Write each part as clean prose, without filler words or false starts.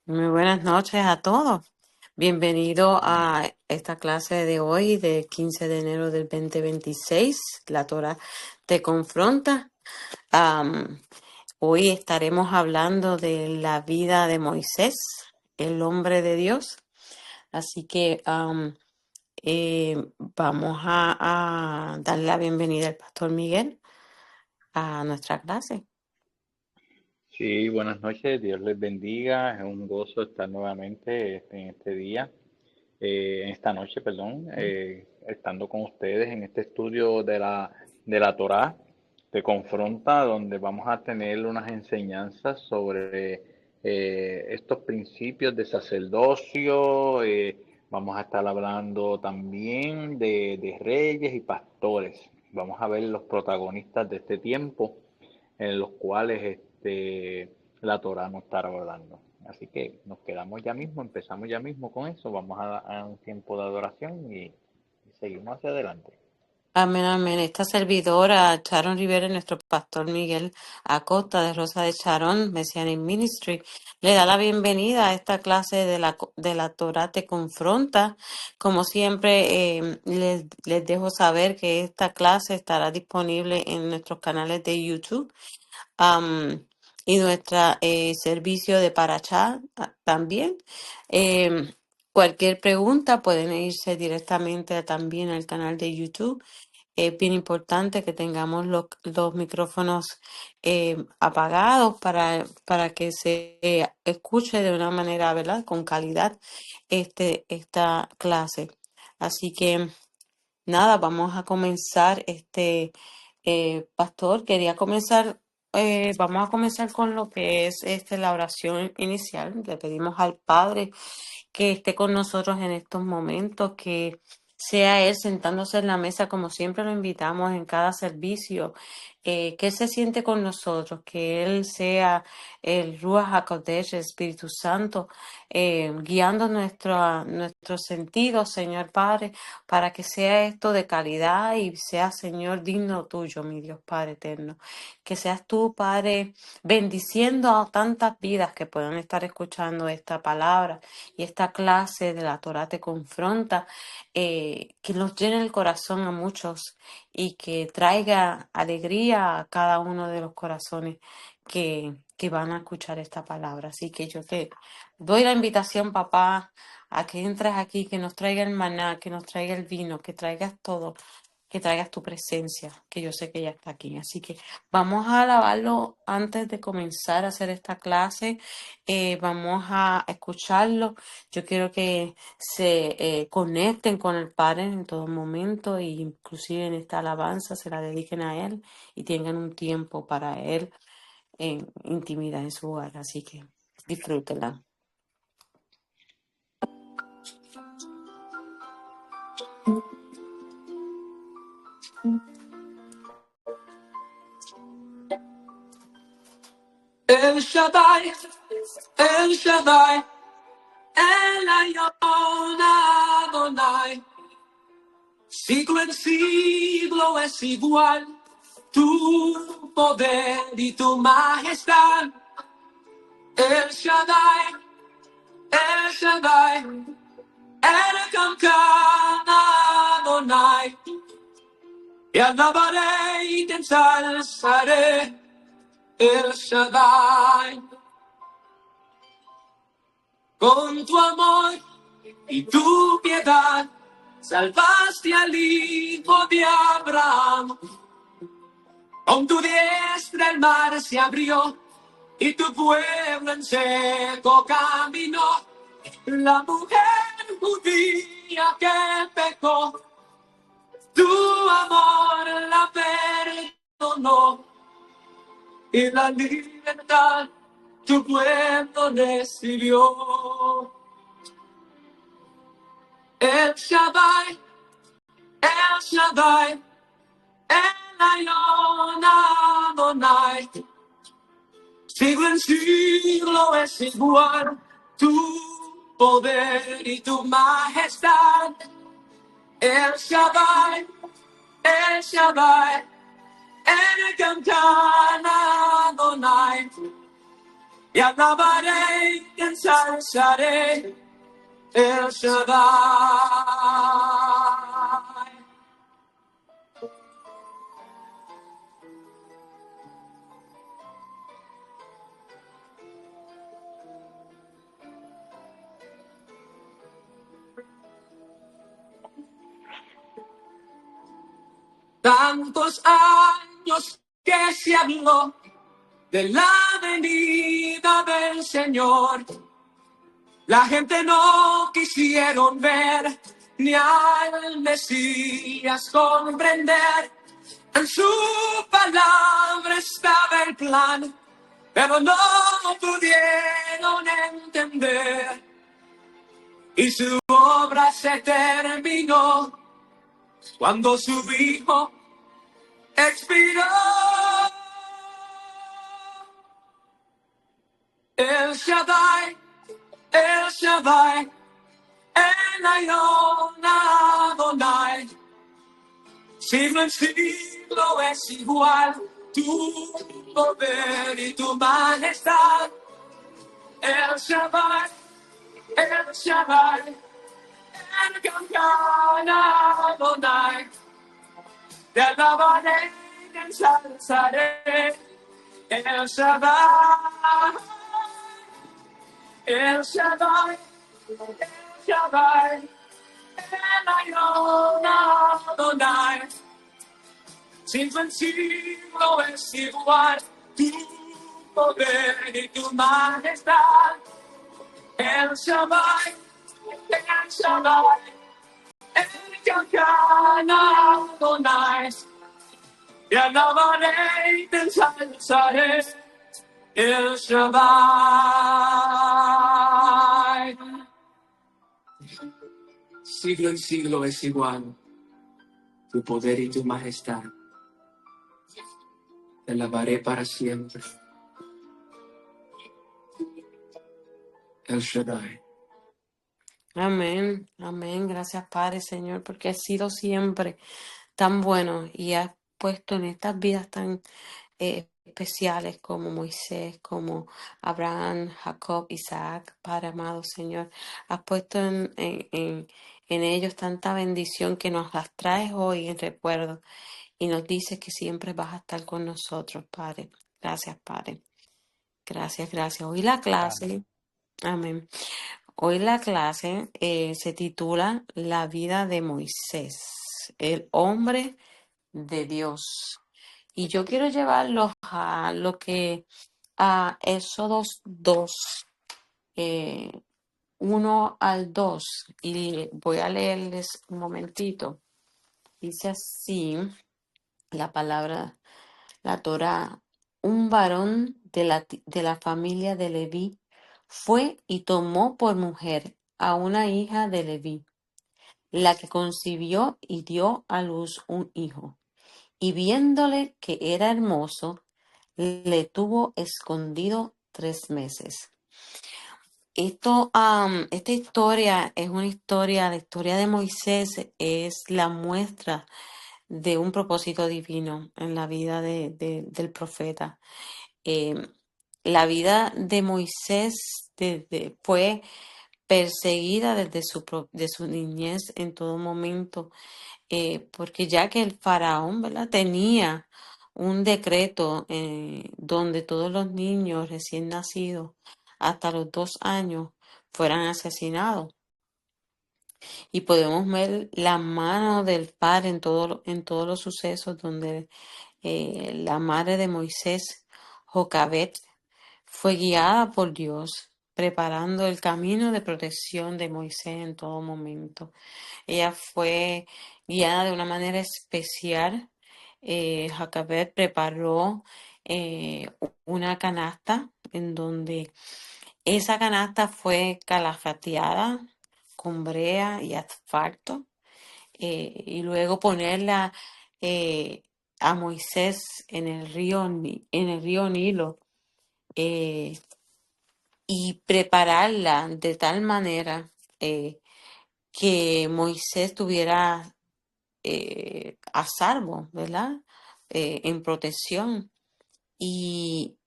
Muy buenas noches a todos. Bienvenido a esta clase de hoy, de 15 de enero del 2026. La Torá te confronta. Am, Hoy estaremos hablando de la vida de Moisés, el hombre de Dios. Así que vamos a darle la bienvenida al Pastor Miguel a nuestra clase. Sí, buenas noches, Dios les bendiga. Es un gozo estar nuevamente en este día, en esta noche, perdón, estando con ustedes en este estudio de la Torá. Te confronta, donde vamos a tener unas enseñanzas sobre estos principios de sacerdocio. Vamos a estar hablando también de reyes y pastores. Vamos a ver los protagonistas de este tiempo en los cuales la Torah nos está hablando. Así que nos quedamos ya mismo, empezamos ya mismo con eso, vamos a un tiempo de adoración y seguimos hacia adelante. Amén, amén. Esta servidora, Sharon Rivera, y nuestro pastor Miguel Acosta de Rosa de Sharon, Messianic Ministry, le da la bienvenida a esta clase de la Torá Te Confronta. Como siempre, les dejo saber que esta clase estará disponible en nuestros canales de YouTube y nuestro servicio de Parachá también. Em, Cualquier pregunta pueden irse directamente también al canal de YouTube. Es bien importante que tengamos los micrófonos apagados para que se escuche de una manera, ¿verdad?, con calidad esta clase. Así que nada, vamos a comenzar. Pastor, vamos a comenzar con lo que es la oración inicial. Le pedimos al Padre que esté con nosotros en estos momentos, que sea Él sentándose en la mesa como siempre lo invitamos en cada servicio, que Él se siente con nosotros, que Él sea el Ruach HaKodesh, el Espíritu Santo, guiando nuestros sentidos, Señor Padre, para que sea esto de calidad y sea, Señor, digno tuyo, mi Dios Padre eterno. Que seas tú, Padre, bendiciendo a tantas vidas que puedan estar escuchando esta palabra y esta clase de la Torá Te Confronta, que nos llene el corazón a muchos y que traiga alegría a cada uno de los corazones que van a escuchar esta palabra. Así que yo te doy la invitación, papá, a que entres aquí, que nos traiga el maná, que nos traiga el vino, que traigas todo, que traigas tu presencia, que yo sé que ya está aquí. Así que vamos a alabarlo antes de comenzar a hacer esta clase. Vamos a escucharlo. Yo quiero que se conecten con el Padre en todo momento e inclusive en esta alabanza se la dediquen a Él y tengan un tiempo para Él en intimidad en su hogar. Así que disfrútenla. El Shaddai, El Shaddai, El Elyon Adonai. Siglo en siglo es igual tu poder y tu majestad. El Shaddai, El Shaddai, El Kankan Adonai. Y alabaré y te ensalzaré, El Shaddai. Con tu amor y tu piedad salvaste al hijo de Abraham. Con tu diestra el mar se abrió y tu pueblo en seco caminó. La mujer judía que pecó, tu amor la perdonó y la libertad tu pueblo recibió. El Shaddai, El Shaddai, El Elyon Adonai. Siglo en siglo es igual tu poder y tu majestad. El Shaddai, El Shaddai, El Kankan Adonai. y alabaré y ensalzaré el Shaddai. Tantos años que se habló de la venida del Señor. La gente no quisieron ver ni al Mesías comprender. En su palabra estaba el plan, pero no pudieron entender. Y su obra se terminó cuando su hijo expiró. El Shaddai, El Shaddai, El Ayon Adonai. Siglo en siglo es igual tu poder y tu majestad. El Shaddai, El Shaddai, El Gangan Adonai. Te alabaré y te ensalzaré. El Shaddai, El Shaddai, El Shaddai, El Ayon Adonai. Siglo en siglo es igual tu poder y tu majestad. El Shaddai, El Shaddai, El Gangan Adonai. Te alabaré y te ensalzaré. El Shaddai. Siglo en siglo es igual tu poder y tu majestad. Te alabaré para siempre. El Shaddai. Amén, amén. Gracias, Padre, Señor, porque has sido siempre tan bueno y has puesto en estas vidas tan especiales como Moisés, como Abraham, Jacob, Isaac, Padre amado, Señor. Has puesto en ellos tanta bendición que nos las traes hoy en recuerdo y nos dices que siempre vas a estar con nosotros, Padre. Gracias, Padre. Gracias, gracias. Hoy la clase, amén. Hoy la clase se titula La vida de Moisés, el hombre de Dios. Y yo quiero llevarlos a lo que a Éxodos 2, 1 al 2. Y voy a leerles un momentito. Dice así la palabra, la Torá. Un varón de la familia de Leví fue y tomó por mujer a una hija de Leví, la que concibió y dio a luz un hijo. Y viéndole que era hermoso, le tuvo escondido 3 meses. Esta historia es una historia, la historia de Moisés es la muestra de un propósito divino en la vida del profeta. Eh, la vida de Moisés fue perseguida desde de su niñez en todo momento, porque ya que el faraón, ¿verdad?, tenía un decreto donde todos los niños recién nacidos hasta los 2 años fueran asesinados. Y podemos ver la mano del Padre en todos los sucesos donde la madre de Moisés, Jocabet, fue guiada por Dios, preparando el camino de protección de Moisés en todo momento. Ella fue guiada de una manera especial. Jacabet preparó una canasta en donde esa canasta fue calafateada con brea y asfalto, y luego ponerla eh, a Moisés en el río Nilo, eh, y prepararla de tal manera que Moisés tuviera a salvo, ¿verdad? En protección. Y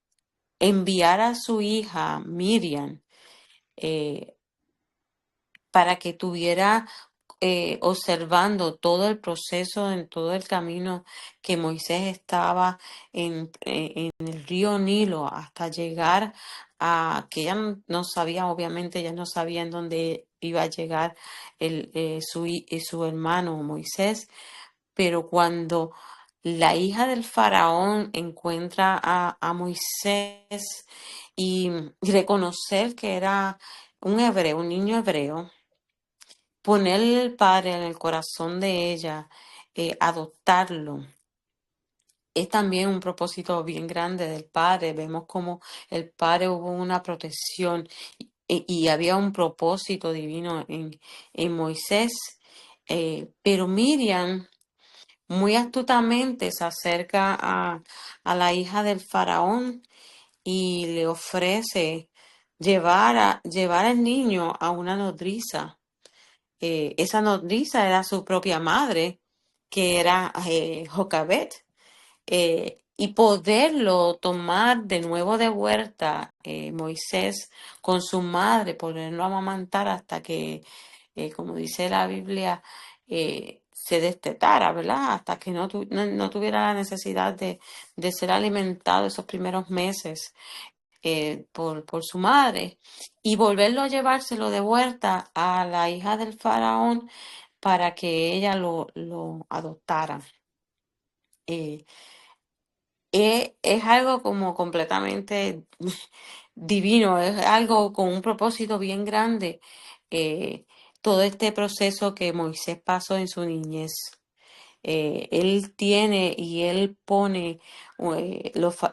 enviar a su hija Miriam eh, para que tuviera observando todo el proceso, en todo el camino que Moisés estaba en el río Nilo hasta llegar a que ella no sabía, obviamente, ella no sabía en dónde iba a llegar su hermano Moisés, pero cuando la hija del faraón encuentra a Moisés y reconocer que era un hebreo, un niño hebreo, ponerle el padre en el corazón de ella, adoptarlo, es también un propósito bien grande del padre. Vemos como el padre hubo una protección y había un propósito divino en Moisés. Pero Miriam muy astutamente se acerca a la hija del faraón y le ofrece llevar al niño a una nodriza. Esa nodriza era su propia madre, que era Jocabet, y poderlo tomar de nuevo de vuelta Moisés con su madre, poderlo amamantar hasta que, como dice la Biblia, se destetara, ¿verdad? Hasta que no tuviera la necesidad de ser alimentado esos primeros meses por su madre y volverlo a llevárselo de vuelta a la hija del faraón para que ella lo adoptara. Eh, es algo como completamente divino, es algo con un propósito bien grande, todo este proceso que Moisés pasó en su niñez. Él tiene y él pone,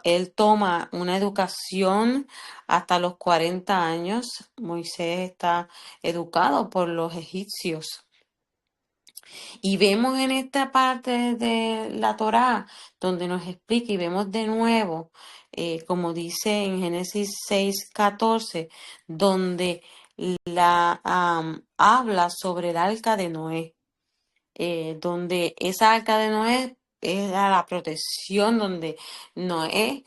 él toma una educación hasta los 40 años. Moisés está educado por los egipcios. Y vemos en esta parte de la Torá, donde nos explica y vemos de nuevo, como dice en Génesis 6:14, donde habla sobre el arca de Noé, donde esa arca de Noé era la protección, donde Noé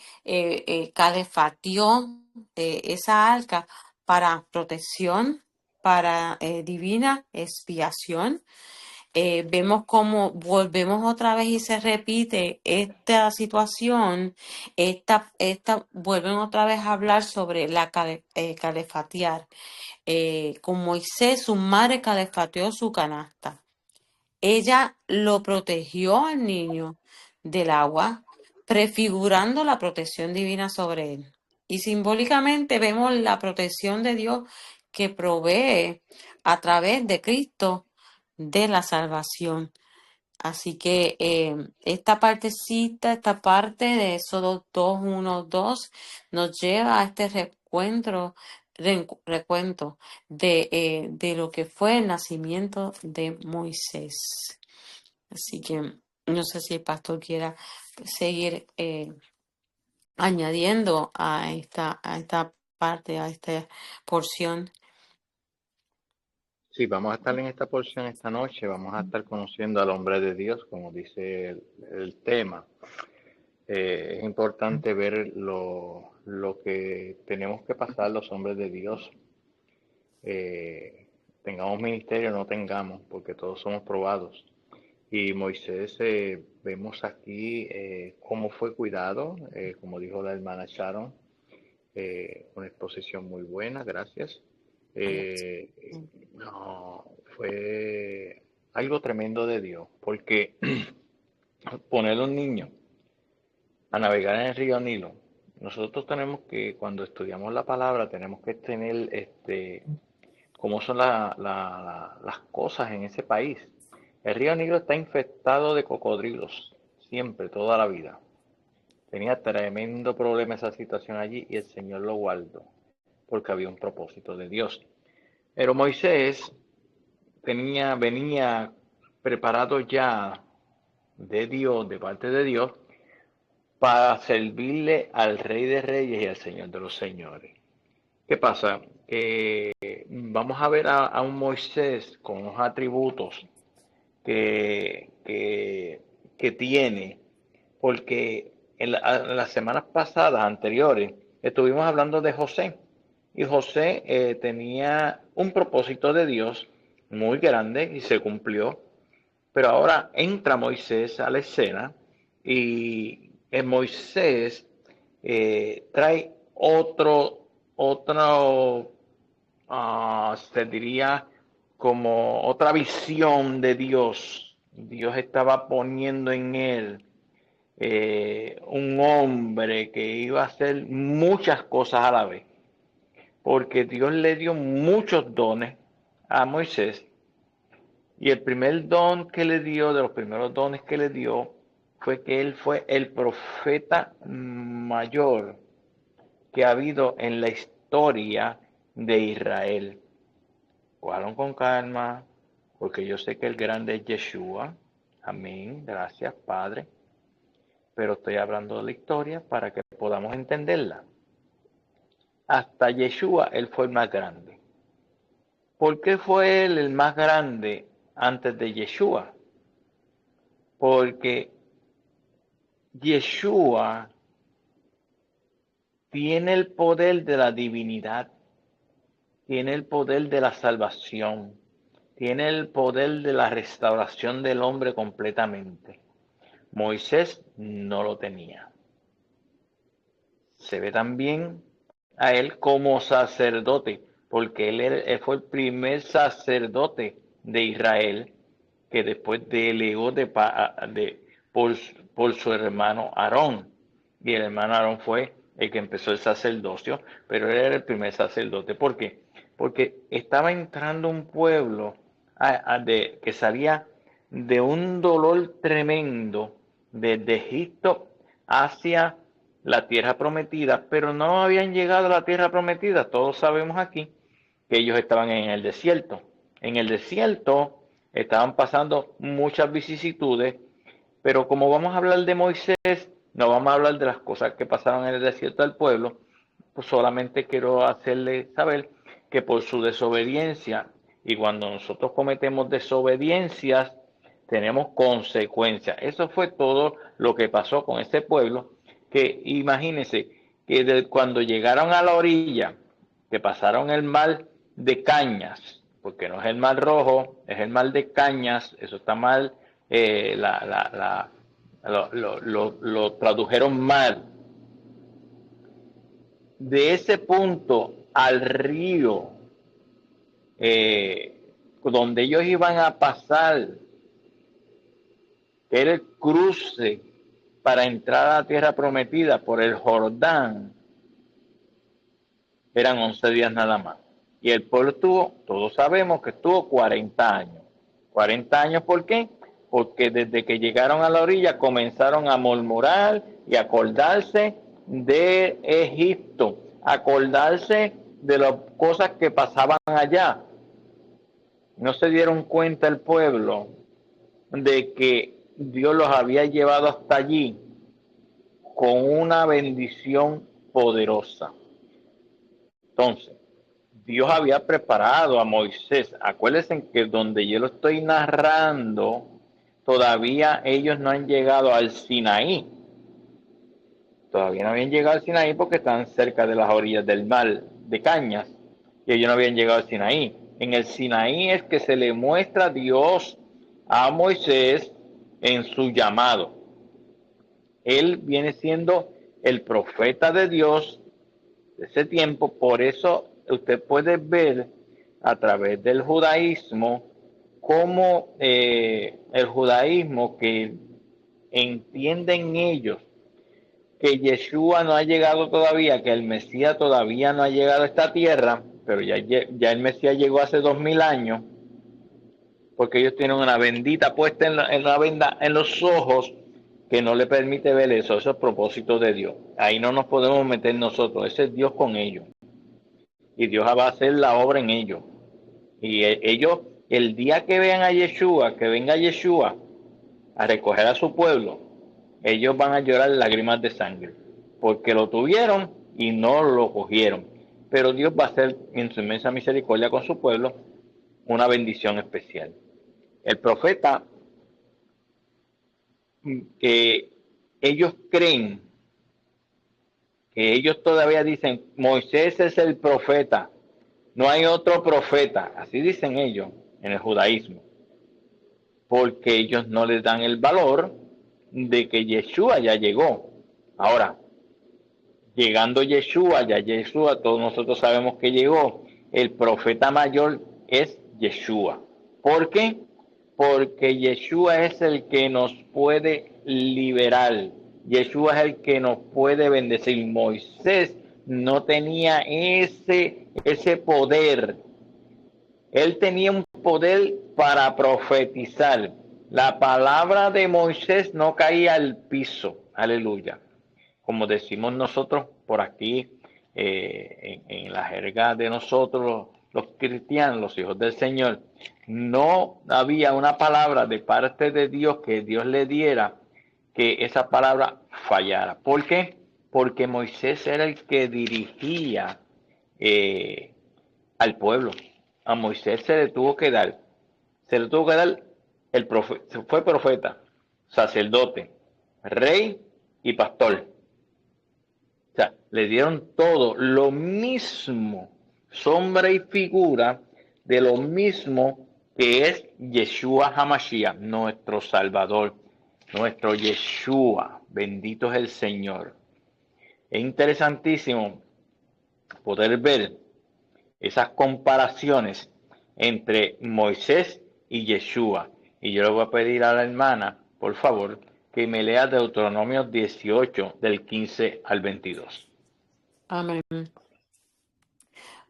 calefateó esa arca para protección, para divina expiación. Vemos cómo volvemos otra vez y se repite esta situación, vuelven otra vez a hablar sobre la calefatear. Con Moisés, su madre calefateó su canasta. Ella lo protegió al niño del agua, prefigurando la protección divina sobre él. Y simbólicamente vemos la protección de Dios que provee a través de Cristo de la salvación. Así que esta parte de Éxodo 2:1-2 nos lleva a este recuento de lo que fue el nacimiento de Moisés. Así que no sé si el pastor quiera seguir añadiendo a esta parte, a esta porción. Sí, vamos a estar en esta porción esta noche, vamos a estar conociendo al hombre de Dios, como dice el tema. Es importante ver lo que tenemos que pasar los hombres de Dios. Tengamos ministerio o no tengamos, porque todos somos probados. Y Moisés, vemos aquí cómo fue cuidado, como dijo la hermana Sharon, una exposición muy buena, gracias. Eh, no, fue algo tremendo de Dios, porque poner a un niño a navegar en el río Nilo, nosotros tenemos que, cuando estudiamos la palabra, tenemos que tener cómo son las cosas en ese país. El río Nilo está infectado de cocodrilos, siempre, toda la vida. Tenía tremendo problema esa situación allí y el Señor lo guardó, porque había un propósito de Dios. Pero Moisés venía preparado ya de Dios, de parte de Dios, para servirle al Rey de Reyes y al Señor de los Señores. ¿Qué pasa? Que vamos a ver a un Moisés con unos atributos que tiene, porque en las semanas pasadas, anteriores, estuvimos hablando de José. Y José tenía un propósito de Dios muy grande y se cumplió. Pero ahora entra Moisés a la escena y en Moisés trae otro, se diría como otra visión de Dios. Dios estaba poniendo en él un hombre que iba a hacer muchas cosas a la vez, porque Dios le dio muchos dones a Moisés y el primer don que le dio, de los primeros dones que le dio, fue que él fue el profeta mayor que ha habido en la historia de Israel. Jugaron con calma, porque yo sé que el grande es Yeshua. Amén, gracias Padre. Pero estoy hablando de la historia para que podamos entenderla. Hasta Yeshua él fue el más grande. ¿Por qué fue él el más grande antes de Yeshua? Porque Yeshua tiene el poder de la divinidad, tiene el poder de la salvación, tiene el poder de la restauración del hombre completamente. Moisés no lo tenía. Se ve también a él como sacerdote, porque él fue el primer sacerdote de Israel que después delegó por, por su hermano Aarón. Y el hermano Aarón fue el que empezó el sacerdocio, pero él era el primer sacerdote. ¿Por qué? Porque estaba entrando un pueblo que salía de un dolor tremendo desde Egipto hacia la tierra prometida, pero no habían llegado a la tierra prometida. Todos sabemos aquí que ellos estaban en el desierto. En el desierto estaban pasando muchas vicisitudes, pero como vamos a hablar de Moisés, no vamos a hablar de las cosas que pasaron en el desierto del pueblo, pues solamente quiero hacerle saber que por su desobediencia, y cuando nosotros cometemos desobediencias, tenemos consecuencias. Eso fue todo lo que pasó con este pueblo, que imagínense que cuando llegaron a la orilla, que pasaron el mar de Cañas, porque no es el mar Rojo, es el mar de Cañas, eso está mal, lo tradujeron mal. De ese punto al río donde ellos iban a pasar, que era el cruce para entrar a la tierra prometida por el Jordán, eran 11 días nada más. Y el pueblo estuvo, todos sabemos que estuvo 40 años. 40 años, ¿por qué? Porque desde que llegaron a la orilla comenzaron a murmurar y a acordarse de Egipto, acordarse de las cosas que pasaban allá. No se dieron cuenta el pueblo de que Dios los había llevado hasta allí con una bendición poderosa. Entonces, Dios había preparado a Moisés. Acuérdense que donde yo lo estoy narrando, todavía ellos no han llegado al Sinaí. Todavía no habían llegado al Sinaí porque están cerca de las orillas del mar de Cañas. Y ellos no habían llegado al Sinaí. En el Sinaí es que se le muestra a Dios a Moisés en su llamado. Él viene siendo el profeta de Dios de ese tiempo. Por eso usted puede ver a través del judaísmo cómo el judaísmo que entienden ellos que Yeshua no ha llegado todavía, que el Mesías todavía no ha llegado a esta tierra, pero ya el Mesías llegó hace 2000 años, porque ellos tienen una bendita puesta en la venda en los ojos que no le permite ver eso, esos propósitos de Dios. Ahí no nos podemos meter nosotros, ese es Dios con ellos. Y Dios va a hacer la obra en ellos. Y ellos, el día que vean a Yeshua, que venga Yeshua a recoger a su pueblo, ellos van a llorar lágrimas de sangre, porque lo tuvieron y no lo cogieron. Pero Dios va a hacer en su inmensa misericordia con su pueblo una bendición especial. El profeta que ellos creen que ellos todavía dicen, Moisés es el profeta, no hay otro profeta, así dicen ellos en el judaísmo, porque ellos no les dan el valor de que Yeshua ya llegó. Ahora, llegando Yeshua, ya Yeshua, todos nosotros sabemos que llegó, el profeta mayor es Yeshua. ¿Por qué? Porque Yeshua es el que nos puede liberar. Yeshua es el que nos puede bendecir. Moisés no tenía ese poder. Él tenía un poder para profetizar. La palabra de Moisés no caía al piso. Aleluya. Como decimos nosotros por aquí, en la jerga de nosotros, los cristianos, los hijos del Señor, no había una palabra de parte de Dios que Dios le diera que esa palabra fallara. ¿Por qué? Porque Moisés era el que dirigía al pueblo. A Moisés se le tuvo que dar el profeta, fue profeta, sacerdote, rey y pastor. O sea, le dieron todo lo mismo, sombra y figura de lo mismo que es Yeshua HaMashiach, nuestro Salvador, nuestro Yeshua, bendito es el Señor. Es interesantísimo poder ver esas comparaciones entre Moisés y Yeshua. Y yo le voy a pedir a la hermana, por favor, que me lea Deuteronomio 18, del 15 al 22. Amén.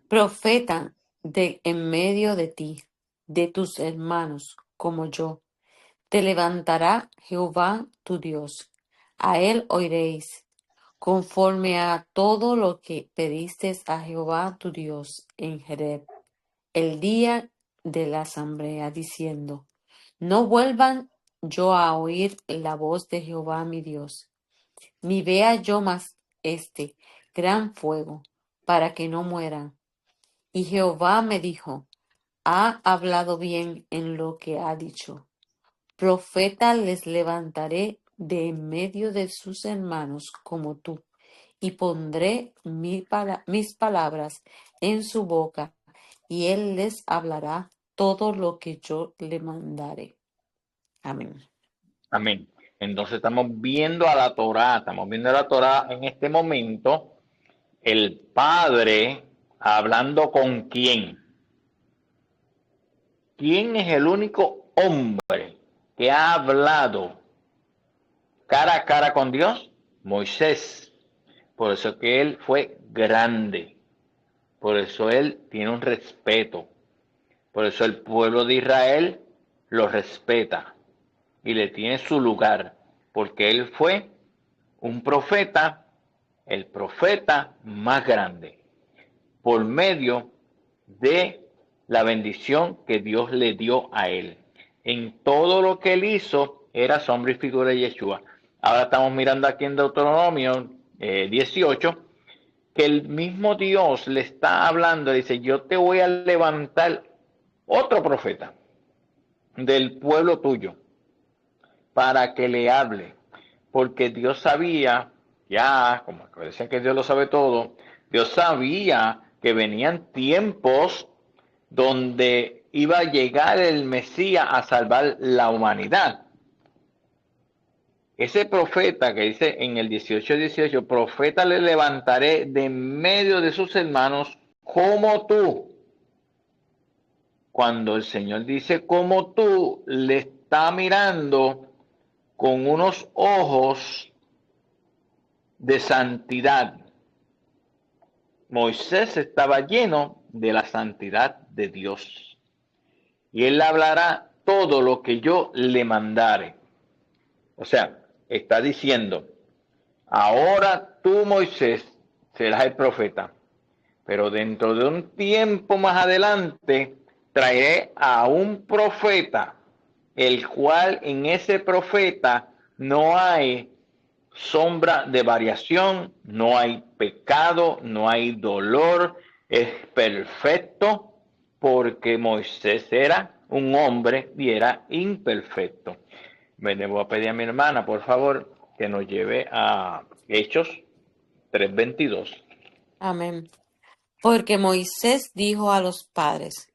Profeta de en medio de ti, de tus hermanos, como yo, te levantará Jehová tu Dios. A él oiréis, conforme a todo lo que pedisteis a Jehová tu Dios en Jereb, el día de la asamblea, diciendo: No vuelvan yo a oír la voz de Jehová mi Dios, ni vea yo más este gran fuego, para que no mueran. Y Jehová me dijo: Ha hablado bien en lo que ha dicho. Profeta les levantaré de en medio de sus hermanos como tú, y pondré mis palabras en su boca, y él les hablará todo lo que yo le mandare. Amén. Amén. Entonces estamos viendo a la Torá, en este momento, el Padre hablando con quién. ¿Quién es el único hombre que ha hablado cara a cara con Dios? Moisés. Por eso que él fue grande. Por eso él tiene un respeto. Por eso el pueblo de Israel lo respeta y le tiene su lugar. Porque él fue un profeta, el profeta más grande, por medio de la bendición que Dios le dio a él. En todo lo que él hizo era sombra y figura de Yeshua. Ahora estamos mirando aquí en Deuteronomio 18, que el mismo Dios le está hablando, dice, yo te voy a levantar otro profeta del pueblo tuyo para que le hable, porque Dios sabía, ya, como dicen que Dios lo sabe todo, Dios sabía que venían tiempos donde iba a llegar el Mesías a salvar la humanidad. Ese profeta que dice en el 18:18, profeta le levantaré de medio de sus hermanos como tú. Cuando el Señor dice como tú, le está mirando con unos ojos de santidad. Moisés estaba lleno de la santidad de Dios. Y él hablará todo lo que yo le mandare. O sea, está diciendo, ahora tú, Moisés, serás el profeta, pero dentro de un tiempo más adelante traeré a un profeta, el cual en ese profeta no hay sombra de variación, no hay pecado, no hay dolor, es perfecto, porque Moisés era un hombre y era imperfecto. Me voy a pedir a mi hermana, por favor, que nos lleve a Hechos 3:22. Amén. Porque Moisés dijo a los padres: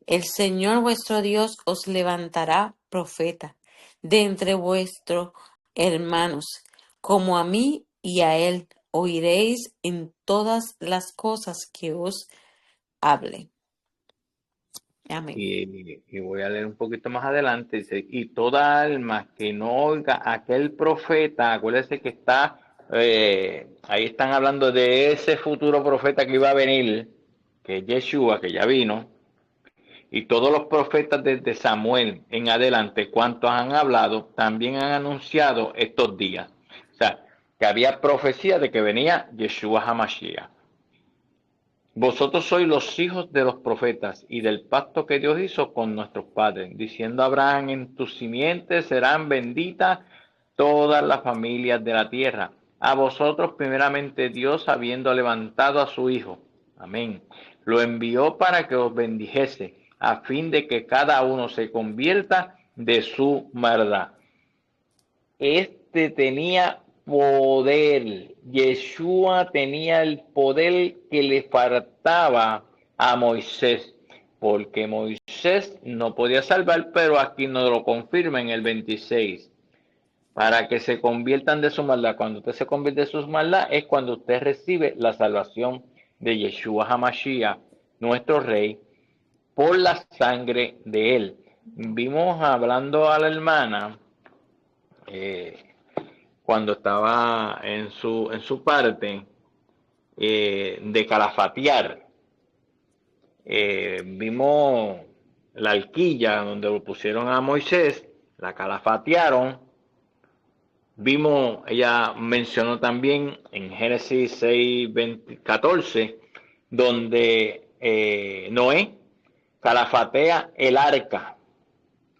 El Señor vuestro Dios os levantará profeta de entre vuestros hermanos, como a mí, y a él oiréis en todas las cosas que os hable. Amén. Y voy a leer un poquito más adelante, dice, y toda alma que no oiga a aquel profeta, acuérdense que ahí están hablando de ese futuro profeta que iba a venir, que es Yeshua, que ya vino, y todos los profetas desde Samuel en adelante, cuantos han hablado, también han anunciado estos días. O sea, que había profecía de que venía Yeshua HaMashiach. Vosotros sois los hijos de los profetas y del pacto que Dios hizo con nuestros padres, diciendo a Abraham, en tus simientes serán benditas todas las familias de la tierra. A vosotros primeramente Dios, habiendo levantado a su Hijo, amén, lo envió para que os bendijese, a fin de que cada uno se convierta de su maldad. Este tenía poder. Yeshua tenía el poder que le faltaba a Moisés, porque Moisés no podía salvar, pero aquí nos lo confirma en el 26. Para que se conviertan de su maldad. Cuando usted se convierte de su maldad es cuando usted recibe la salvación de Yeshua HaMashiach, nuestro Rey, por la sangre de él. Vimos hablando a la hermana cuando estaba en su parte de calafatear. Vimos la alquilla donde lo pusieron a Moisés, la calafatearon. Vimos, ella mencionó también en Génesis 6:14, donde Noé calafatea el arca.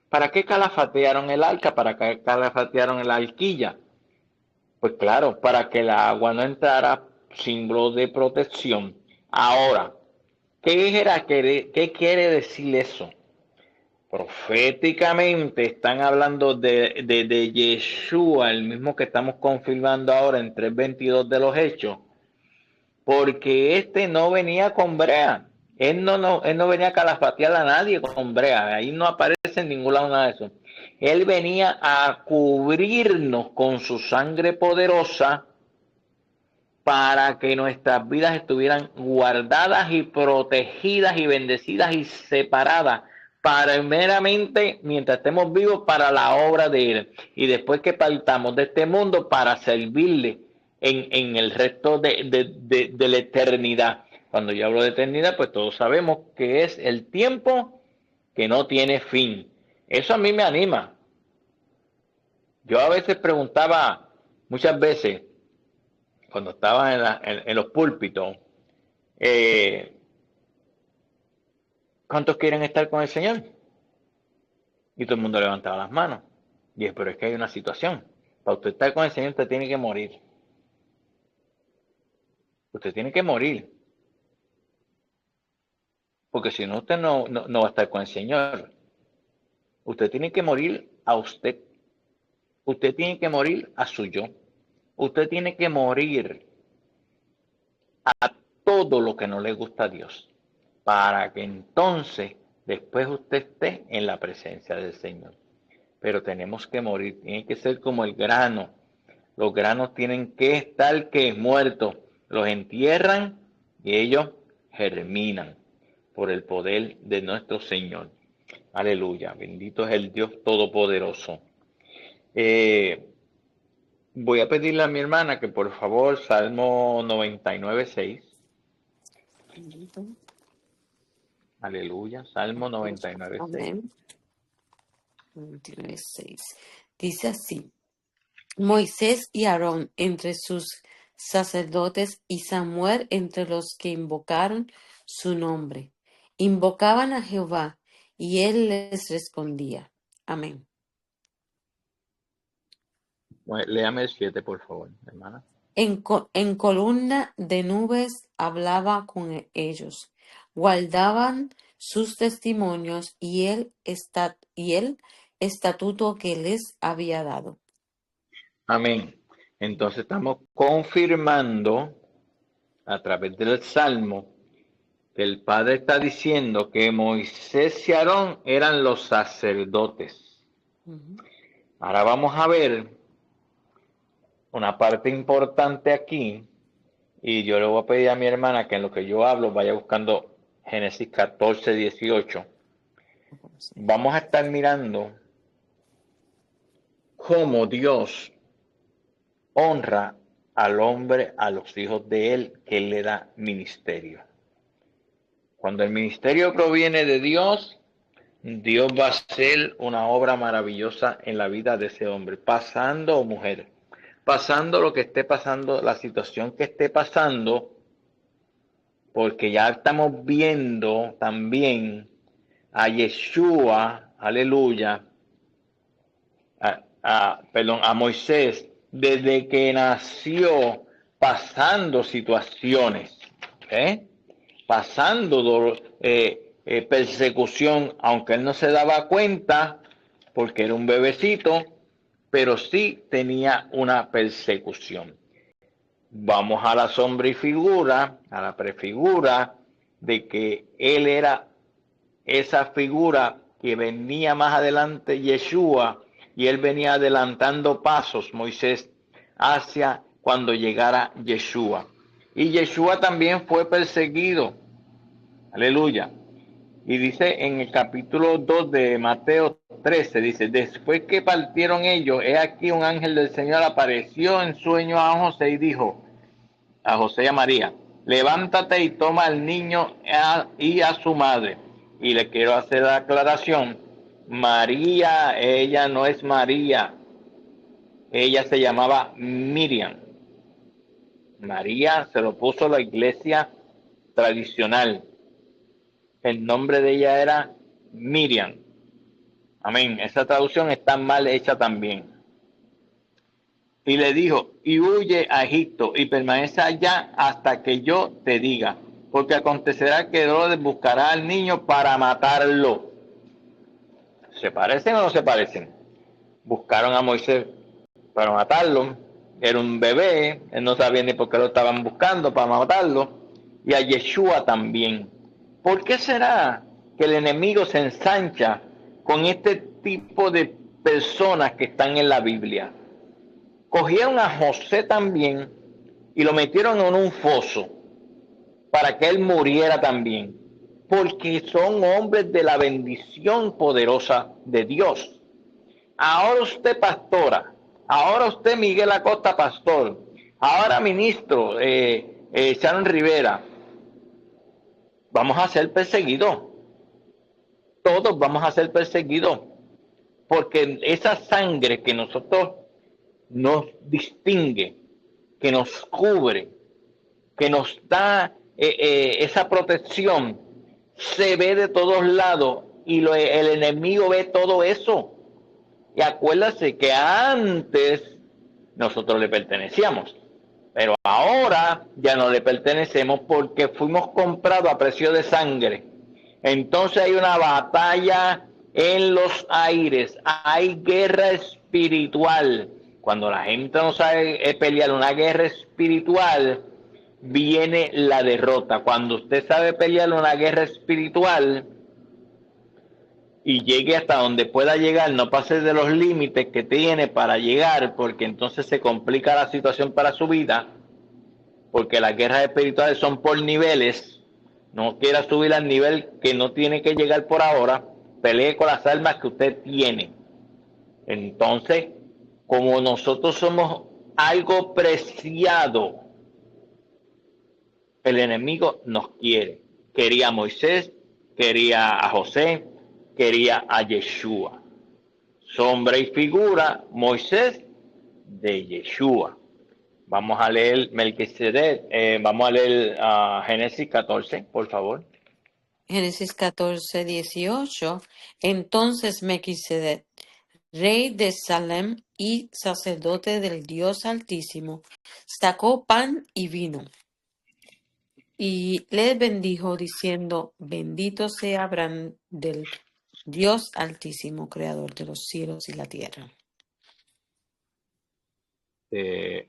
¿Para qué calafatearon el arca? ¿Para qué calafatearon la alquilla? Pues claro, para que el agua no entrara, símbolo de protección. Ahora, ¿qué quiere decir eso? Proféticamente están hablando de Yeshua, el mismo que estamos confirmando ahora en 3:22 de los Hechos, porque este no venía con brea. Él no venía a calafatear a nadie con brea. Ahí no aparece en ningún lado nada de eso. Él venía a cubrirnos con su sangre poderosa para que nuestras vidas estuvieran guardadas y protegidas y bendecidas y separadas para meramente, mientras estemos vivos, para la obra de Él. Y después que partamos de este mundo, para servirle en el resto de la eternidad. Cuando yo hablo de eternidad, pues todos sabemos que es el tiempo que no tiene fin. Eso a mí me anima. Yo a veces preguntaba, muchas veces, cuando estaba en los púlpitos, ¿cuántos quieren estar con el Señor? Y todo el mundo levantaba las manos. Y dije, pero es que hay una situación. Para usted estar con el Señor, usted tiene que morir. Usted tiene que morir. Porque si no, usted no va a estar con el Señor. Usted tiene que morir a usted. Usted tiene que morir a su yo. Usted tiene que morir a todo lo que no le gusta a Dios. Para que entonces después usted esté en la presencia del Señor. Pero tenemos que morir, tiene que ser como el grano. Los granos tienen que estar que muertos. Los entierran y ellos germinan por el poder de nuestro Señor. Aleluya, bendito es el Dios Todopoderoso. Voy a pedirle a mi hermana que por favor, Salmo 99:6. Aleluya, Salmo 99:6. Amén. 29:6. Dice así: Moisés y Aarón entre sus sacerdotes y Samuel entre los que invocaron su nombre. Invocaban a Jehová y él les respondía. Amén. Bueno, léame el 7, por favor, hermana. En columna de nubes hablaba con ellos. Guardaban sus testimonios y el estatuto que les había dado. Amén. Entonces estamos confirmando a través del Salmo, que el Padre está diciendo que Moisés y Aarón eran los sacerdotes. Ujú. Ahora vamos a ver una parte importante aquí, y yo le voy a pedir a mi hermana que en lo que yo hablo vaya buscando Génesis 14, 18. Vamos a estar mirando cómo Dios honra al hombre, a los hijos de él, que él le da ministerio. Cuando el ministerio proviene de Dios, Dios va a hacer una obra maravillosa en la vida de ese hombre, pasando o mujer, pasando lo que esté pasando, la situación que esté pasando, porque ya estamos viendo también a Yeshua, aleluya, a Moisés, desde que nació, pasando situaciones, ¿eh? Pasando persecución, aunque él no se daba cuenta, porque era un bebecito, pero sí tenía una persecución. Vamos a la sombra y figura, a la prefigura de que él era esa figura que venía más adelante, Yeshua, y él venía adelantando pasos, Moisés, hacia cuando llegara Yeshua. Y Yeshua también fue perseguido, aleluya. Y dice en el capítulo 2 de Mateo 13, dice, después que partieron ellos, he aquí un ángel del Señor apareció en sueño a José y dijo, a José y a María, levántate y toma al niño y a su madre. Y le quiero hacer la aclaración, María, ella no es María, ella se llamaba Miriam. María se lo puso la iglesia tradicional. El nombre de ella era Miriam. Amén. Esa traducción está mal hecha también. Y le dijo, y huye a Egipto y permanece allá hasta que yo te diga, porque acontecerá que Herodes buscará al niño para matarlo. ¿Se parecen o no se parecen? Buscaron a Moisés para matarlo, era un bebé, él no sabía ni por qué lo estaban buscando para matarlo, y a Yeshua también. ¿Por qué será que el enemigo se ensancha con este tipo de personas que están en la Biblia? Cogieron a José también y lo metieron en un foso para que él muriera también, porque son hombres de la bendición poderosa de Dios. Ahora usted pastora, ahora usted Miguel Acosta pastor, ahora ministro Sharon Rivera, vamos a ser perseguidos, todos vamos a ser perseguidos, porque esa sangre que nosotros nos distingue, que nos cubre, que nos da esa protección, se ve de todos lados y el enemigo ve todo eso. Y acuérdase que antes nosotros le pertenecíamos, pero ahora ya no le pertenecemos porque fuimos comprados a precio de sangre. Entonces hay una batalla en los aires, hay guerra espiritual. Cuando la gente no sabe pelear una guerra espiritual, viene la derrota. Cuando usted sabe pelear una guerra espiritual y llegue hasta donde pueda llegar, no pase de los límites que tiene para llegar, porque entonces se complica la situación para su vida, porque las guerras espirituales son por niveles. No quiera subir al nivel que no tiene que llegar por ahora, pelee con las armas que usted tiene. Entonces, como nosotros somos algo preciado, el enemigo nos quiere. Quería a Moisés, quería a José, quería a Yeshua. Sombra y figura, Moisés de Yeshua. Vamos a leer Melquisedec, vamos a leer Génesis 14, por favor. Génesis 14, 18. Entonces Melquisedec, rey de Salem y sacerdote del Dios Altísimo, sacó pan y vino y les bendijo diciendo, bendito sea Abraham del Dios Altísimo, creador de los cielos y la tierra.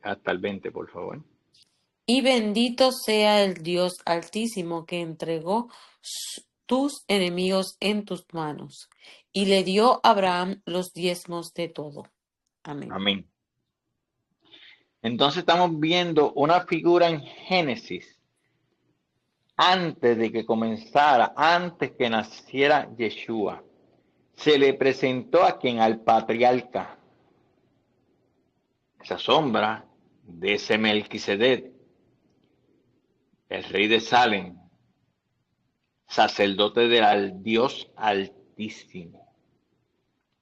Hasta el 20, por favor. Y bendito sea el Dios Altísimo que entregó tus enemigos en tus manos y le dio a Abraham los diezmos de todo. Amén. Amén. Entonces estamos viendo una figura en Génesis antes de que comenzara, antes que naciera Yeshua. Se le presentó a quien, al patriarca, esa sombra de ese Melquisedec, el rey de Salem, sacerdote del Dios Altísimo.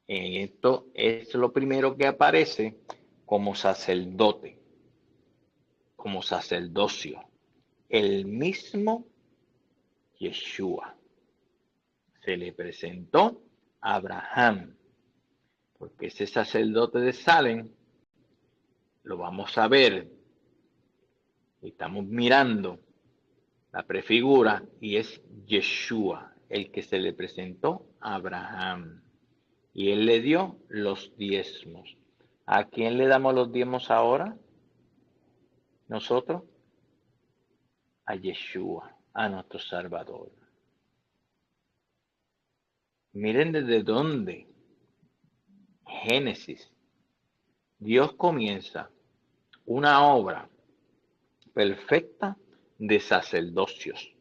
Esto es lo primero que aparece como sacerdote, como sacerdocio. El mismo Yeshua se le presentó a Abraham, porque ese sacerdote de Salem lo vamos a ver. Estamos mirando la prefigura y es Yeshua, el que se le presentó a Abraham. Y él le dio los diezmos. ¿A quién le damos los diezmos ahora? Nosotros. A Yeshua, a nuestro Salvador. Miren desde dónde. Génesis. Dios comienza una obra perfecta de sacerdocios.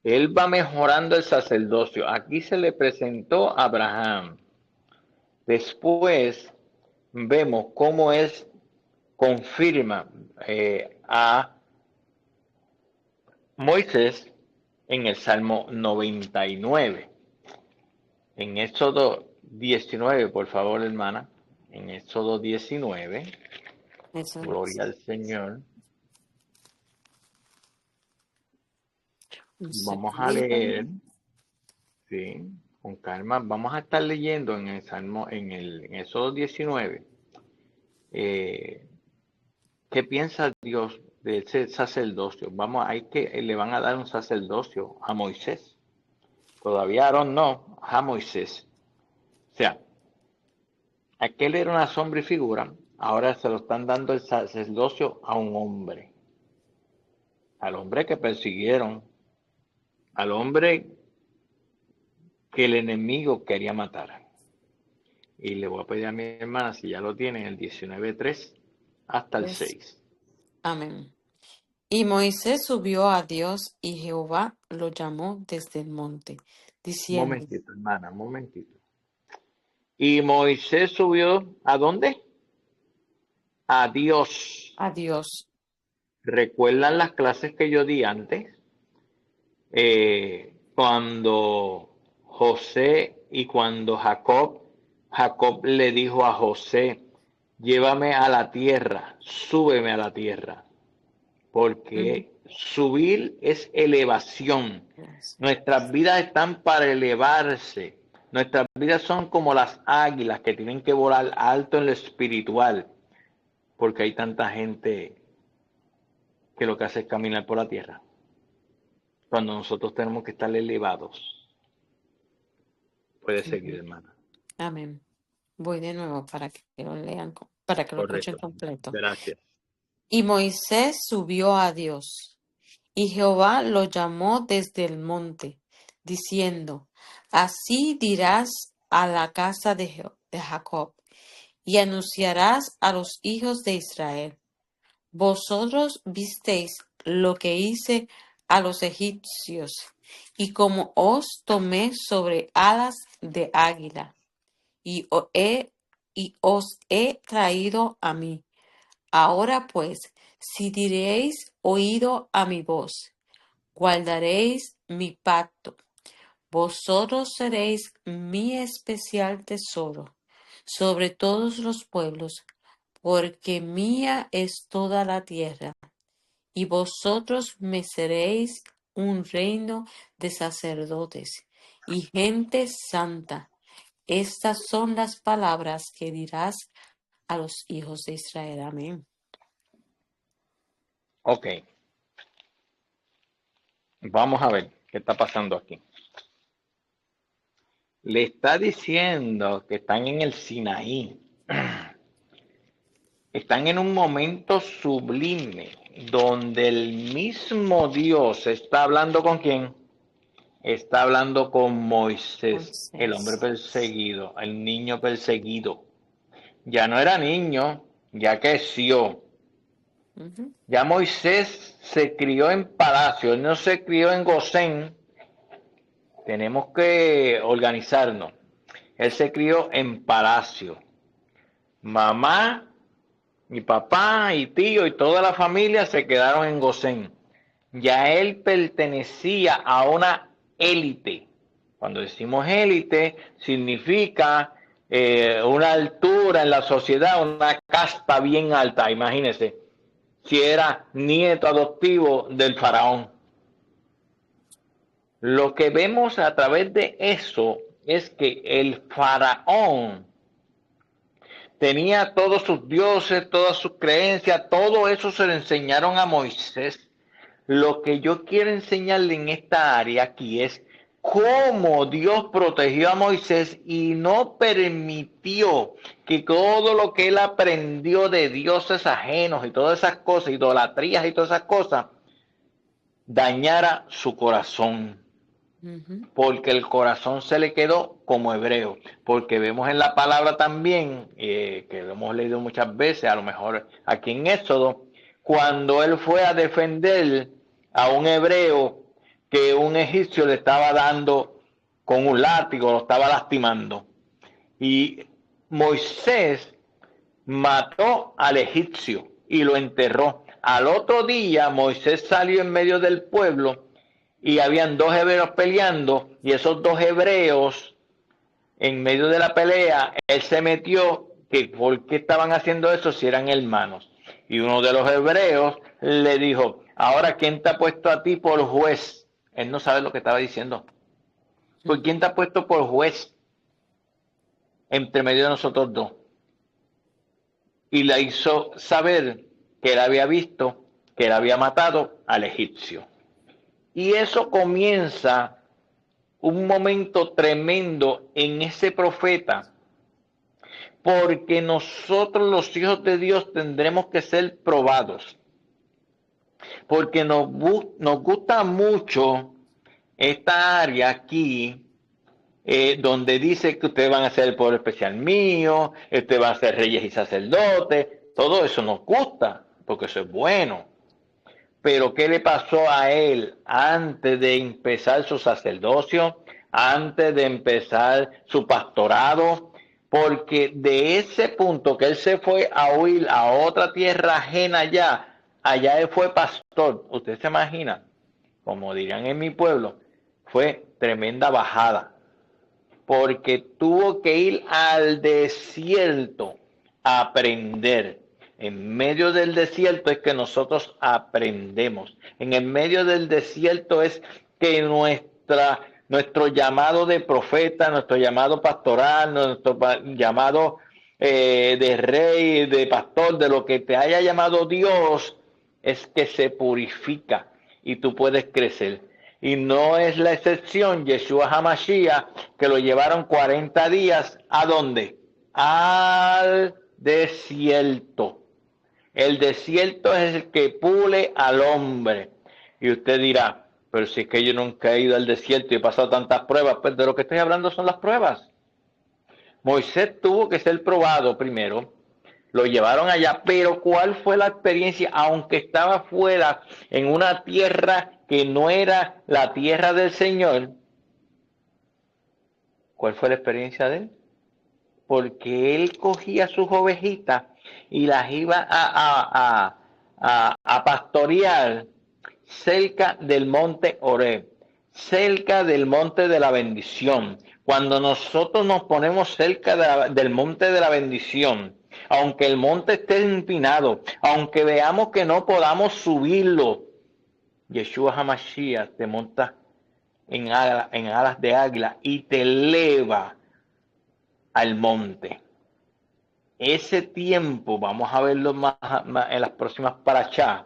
Él va mejorando el sacerdocio. Aquí se le presentó a Abraham. Después vemos cómo él confirma a Moisés en el Salmo 99. En Éxodo 19, por favor, hermana. En Éxodo 19. Eso es. Gloria al Señor. Un Vamos a segundito. leer, sí, con calma. Vamos a estar leyendo en el Salmo, en Éxodo 19. ¿Qué piensa Dios de ese sacerdocio? Le van a dar un sacerdocio a Moisés. Todavía Aarón no, a Moisés. O sea, aquel era una sombra y figura, ahora se lo están dando el sacerdocio a un hombre. Al hombre que persiguieron, al hombre que el enemigo quería matar. Y le voy a pedir a mi hermana, si ya lo tiene, el 19:3 hasta el Pues, 6. amén. Y Moisés subió a Dios y Jehová lo llamó desde el monte, Un diciendo momentito, hermana, un momentito. Y Moisés subió, ¿a dónde? A Dios. a Dios. ¿Recuerdan las clases que yo di antes? Cuando José y cuando Jacob le dijo a José, llévame a la tierra, súbeme a la tierra, Ujú. porque subir es elevación. Yes. Nuestras vidas están para elevarse. Nuestras vidas son como las águilas que tienen que volar alto en lo espiritual, porque hay tanta gente que lo que hace es caminar por la tierra, cuando nosotros tenemos que estar elevados. Puede seguir, Ujú. hermana. Amén. Voy de nuevo para que lo lean, para que lo escuchen Correcto. completo. Gracias. Y Moisés subió a Dios, y Jehová lo llamó desde el monte, diciendo, así dirás a la casa de Jacob, y anunciarás a los hijos de Israel. Vosotros visteis lo que hice a los egipcios, y como os tomé sobre alas de águila, y os he traído a mí. Ahora pues, si diréis oído a mi voz, guardaréis mi pacto. Vosotros seréis mi especial tesoro sobre todos los pueblos, porque mía es toda la tierra, y vosotros me seréis un reino de sacerdotes y gente santa. Estas son las palabras que dirás a los hijos de Israel. Amén. Ok, vamos a ver qué está pasando aquí. Le está diciendo que están en el Sinaí. Están en un momento sublime. donde el mismo Dios está hablando con quién. Está hablando con Moisés, el hombre Moisés. perseguido, el niño perseguido. Ya no era niño, ya creció. Ujú. Ya Moisés se crió en palacio, él no se crió en Gosén. Tenemos que organizarnos. Él se crió en palacio. Mamá, mi papá y tío y toda la familia se quedaron en Gosén. Ya él pertenecía a una élite. Cuando decimos élite, significa una altura en la sociedad, una casta bien alta. Imagínense, si era nieto adoptivo del faraón. Lo que vemos a través de eso es que el faraón tenía todos sus dioses, todas sus creencias, todo eso se lo enseñaron a Moisés. Lo que yo quiero enseñarle en esta área aquí es cómo Dios protegió a Moisés y no permitió que todo lo que él aprendió de dioses ajenos y todas esas cosas, idolatrías y todas esas cosas, dañara su corazón. Ujú. Porque el corazón se le quedó como hebreo, porque vemos en la palabra también, que lo hemos leído muchas veces, a lo mejor aquí en Éxodo, cuando él fue a defender a un hebreo que un egipcio le estaba dando con un látigo, lo estaba lastimando. Y Moisés mató al egipcio y lo enterró. Al otro día Moisés salió en medio del pueblo y habían dos hebreos peleando y esos dos hebreos en medio de la pelea él se metió que por qué estaban haciendo eso si eran hermanos y uno de los hebreos le dijo ahora quién te ha puesto a ti por juez. Él no sabe lo que estaba diciendo. Pues quién te ha puesto por juez entre medio de nosotros dos y le hizo saber que él había visto que él había matado al egipcio. Y eso comienza un momento tremendo en ese profeta, porque nosotros los hijos de Dios tendremos que ser probados, porque nos gusta mucho esta área aquí, donde dice que ustedes van a ser el pueblo especial mío, ustedes van a ser reyes y sacerdotes, todo eso nos gusta, porque eso es bueno. Pero ¿qué le pasó a él antes de empezar su sacerdocio, antes de empezar su pastorado? Porque de ese punto que él se fue a huir a otra tierra ajena allá él fue pastor. Usted se imagina, como dirían en mi pueblo, fue tremenda bajada porque tuvo que ir al desierto a aprender. En medio del desierto es que nosotros aprendemos. En el medio del desierto es que nuestro llamado de profeta, nuestro llamado pastoral, nuestro llamado de rey, de pastor, de lo que te haya llamado Dios, es que se purifica y tú puedes crecer. Y no es la excepción Yeshua HaMashiach, que lo llevaron 40 días, ¿a dónde? Al desierto. El desierto es el que pule al hombre. Y usted dirá, pero si es que yo nunca he ido al desierto y he pasado tantas pruebas, pues de lo que estoy hablando son las pruebas. Moisés tuvo que ser probado primero, lo llevaron allá, pero ¿cuál fue la experiencia? Aunque estaba fuera en una tierra que no era la tierra del Señor, ¿cuál fue la experiencia de él? Porque él cogía sus ovejitas y las iba a pastorear cerca del monte Horeb, cerca del monte de la bendición. Cuando nosotros nos ponemos cerca del monte de la bendición, aunque el monte esté empinado, aunque veamos que no podamos subirlo, Yeshua HaMashiach te monta en alas de águila y te eleva al monte. Ese tiempo, vamos a verlo más en las próximas parachas,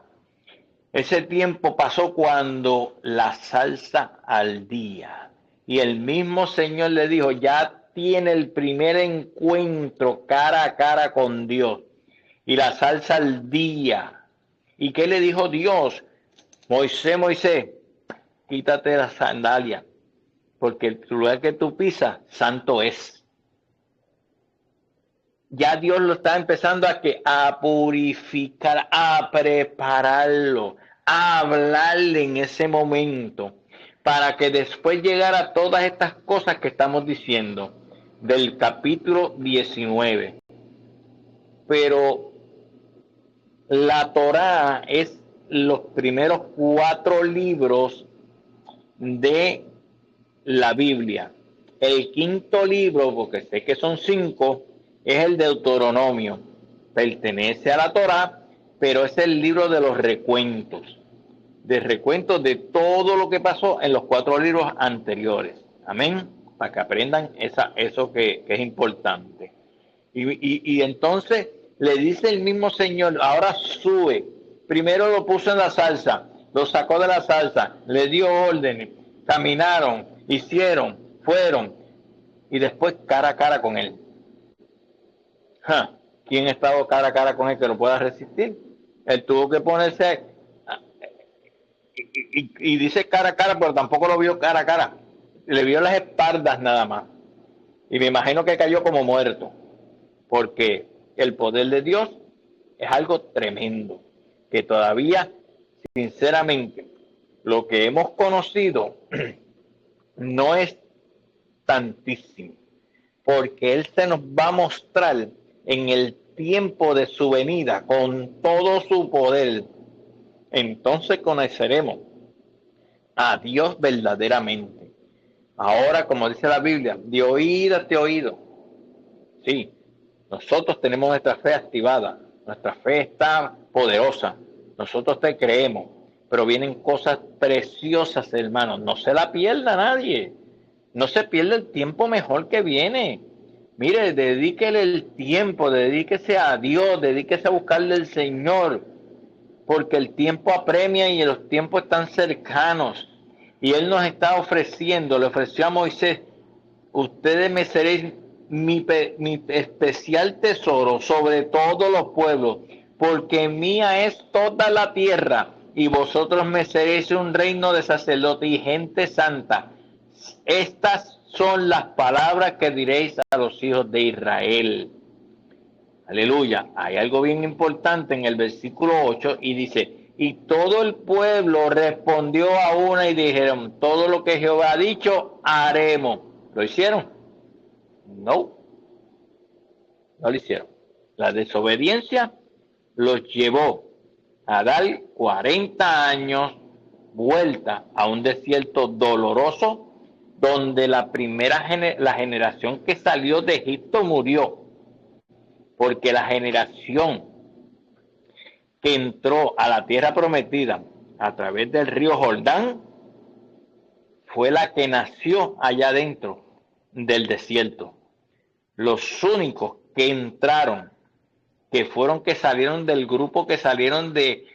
ese tiempo pasó cuando la salsa al día. Y el mismo Señor le dijo, ya tiene el primer encuentro cara a cara con Dios. Y la salsa al día. ¿Y qué le dijo Dios? Moisés, Moisés, quítate la sandalia, porque el lugar que tú pisas, santo es. Ya Dios lo está empezando a purificar, a prepararlo, a hablarle en ese momento, para que después llegara todas estas cosas que estamos diciendo del capítulo 19. Pero la Torá es los primeros 4 libros de la Biblia. El quinto libro, porque sé que son 5, es el Deuteronomio. Pertenece a la Torá, pero es el libro de los recuentos. De recuentos de todo lo que pasó en los 4 libros anteriores. Amén. Para que aprendan eso que es importante. Y entonces le dice el mismo Señor, ahora sube. Primero lo puso en la salsa, lo sacó de la salsa, le dio órdenes, caminaron, hicieron, fueron, y después cara a cara con él. ¿Quién ha estado cara a cara con él que lo pueda resistir? Él tuvo que ponerse, y dice cara a cara, pero tampoco lo vio cara a cara. Le vio las espaldas nada más. Y me imagino que cayó como muerto, porque el poder de Dios es algo tremendo, que todavía, sinceramente, lo que hemos conocido no es tantísimo, porque Él se nos va a mostrar en el tiempo de su venida con todo su poder. Entonces conoceremos a Dios verdaderamente. Ahora, como dice la Biblia, de oídas te he oído. Sí, nosotros tenemos nuestra fe activada, nuestra fe está poderosa, nosotros te creemos, pero vienen cosas preciosas, hermanos, no se la pierda nadie, no se pierda el tiempo mejor que viene. Mire, dedíquele el tiempo, dedíquese a Dios, dedíquese a buscarle al Señor, porque el tiempo apremia y los tiempos están cercanos. Y Él nos está ofreciendo, le ofreció a Moisés, ustedes me seréis mi especial tesoro sobre todos los pueblos, porque mía es toda la tierra, y vosotros me seréis un reino de sacerdotes y gente santa. Estas son las palabras que diréis a los hijos de Israel. Aleluya. Hay algo bien importante en el versículo 8 y dice, y todo el pueblo respondió a una y dijeron, todo lo que Jehová ha dicho, haremos. ¿Lo hicieron? No, no lo hicieron. La desobediencia los llevó a dar 40 años vuelta a un desierto doloroso donde la generación que salió de Egipto murió, porque la generación que entró a la tierra prometida a través del río Jordán fue la que nació allá dentro del desierto. Los únicos que entraron, que salieron del grupo que salieron de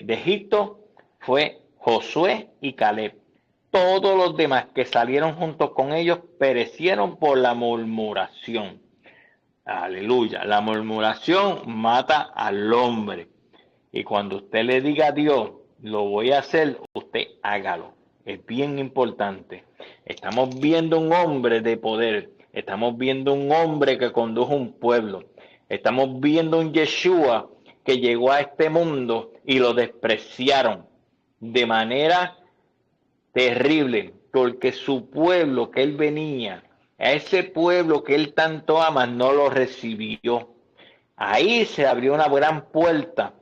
Egipto, fue Josué y Caleb. Todos los demás que salieron junto con ellos perecieron por la murmuración. Aleluya. La murmuración mata al hombre. Y cuando usted le diga a Dios, lo voy a hacer, usted hágalo. Es bien importante. Estamos viendo un hombre de poder. Estamos viendo un hombre que condujo un pueblo. Estamos viendo un Yeshua que llegó a este mundo y lo despreciaron de manera terrible, porque su pueblo que él venía, a ese pueblo que él tanto ama, no lo recibió. Ahí se abrió una gran puerta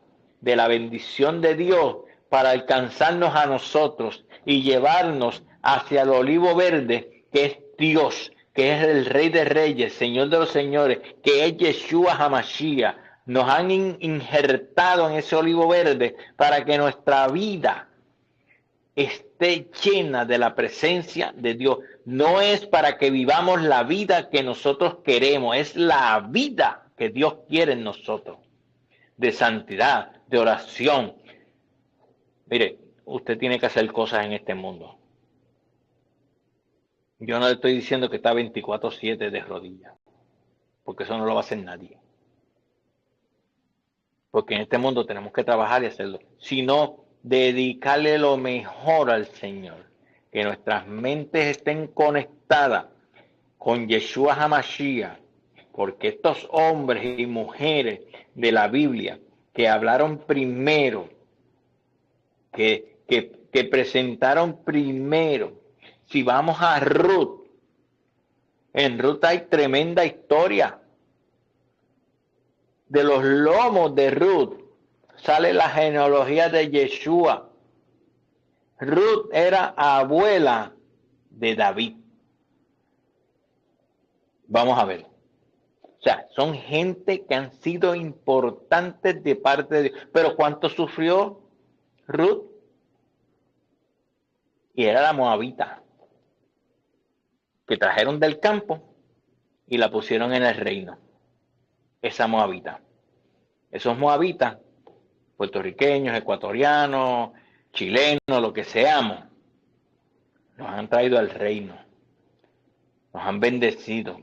de la bendición de Dios para alcanzarnos a nosotros y llevarnos hacia el olivo verde, que es Dios, que es el Rey de Reyes, Señor de los Señores, que es Yeshua HaMashiach. Nos han injertado en ese olivo verde para que nuestra vida esté llena de la presencia de Dios. No es para que vivamos la vida que nosotros queremos, es la vida que Dios quiere en nosotros, de santidad, de oración. Mire, usted tiene que hacer cosas en este mundo. Yo no le estoy diciendo que está 24/7 de rodillas, porque eso no lo va a hacer nadie. porque en este mundo tenemos que trabajar y hacerlo, sino dedicarle lo mejor al Señor, que nuestras mentes estén conectadas con Yeshua HaMashiach, porque estos hombres y mujeres de la Biblia que hablaron primero, que presentaron primero, si vamos a Ruth, en Ruth hay tremenda historia. De los lomos de Ruth sale la genealogía de Yeshua. Ruth era abuela de David. Vamos a ver. O sea, son gente que han sido importantes de parte de Dios. Pero ¿cuánto sufrió Ruth? Y era la moabita, que trajeron del campo y la pusieron en el reino. Esa moabita. Esos moabitas, puertorriqueños, ecuatorianos, chilenos, lo que seamos, nos han traído al reino. Nos han bendecido.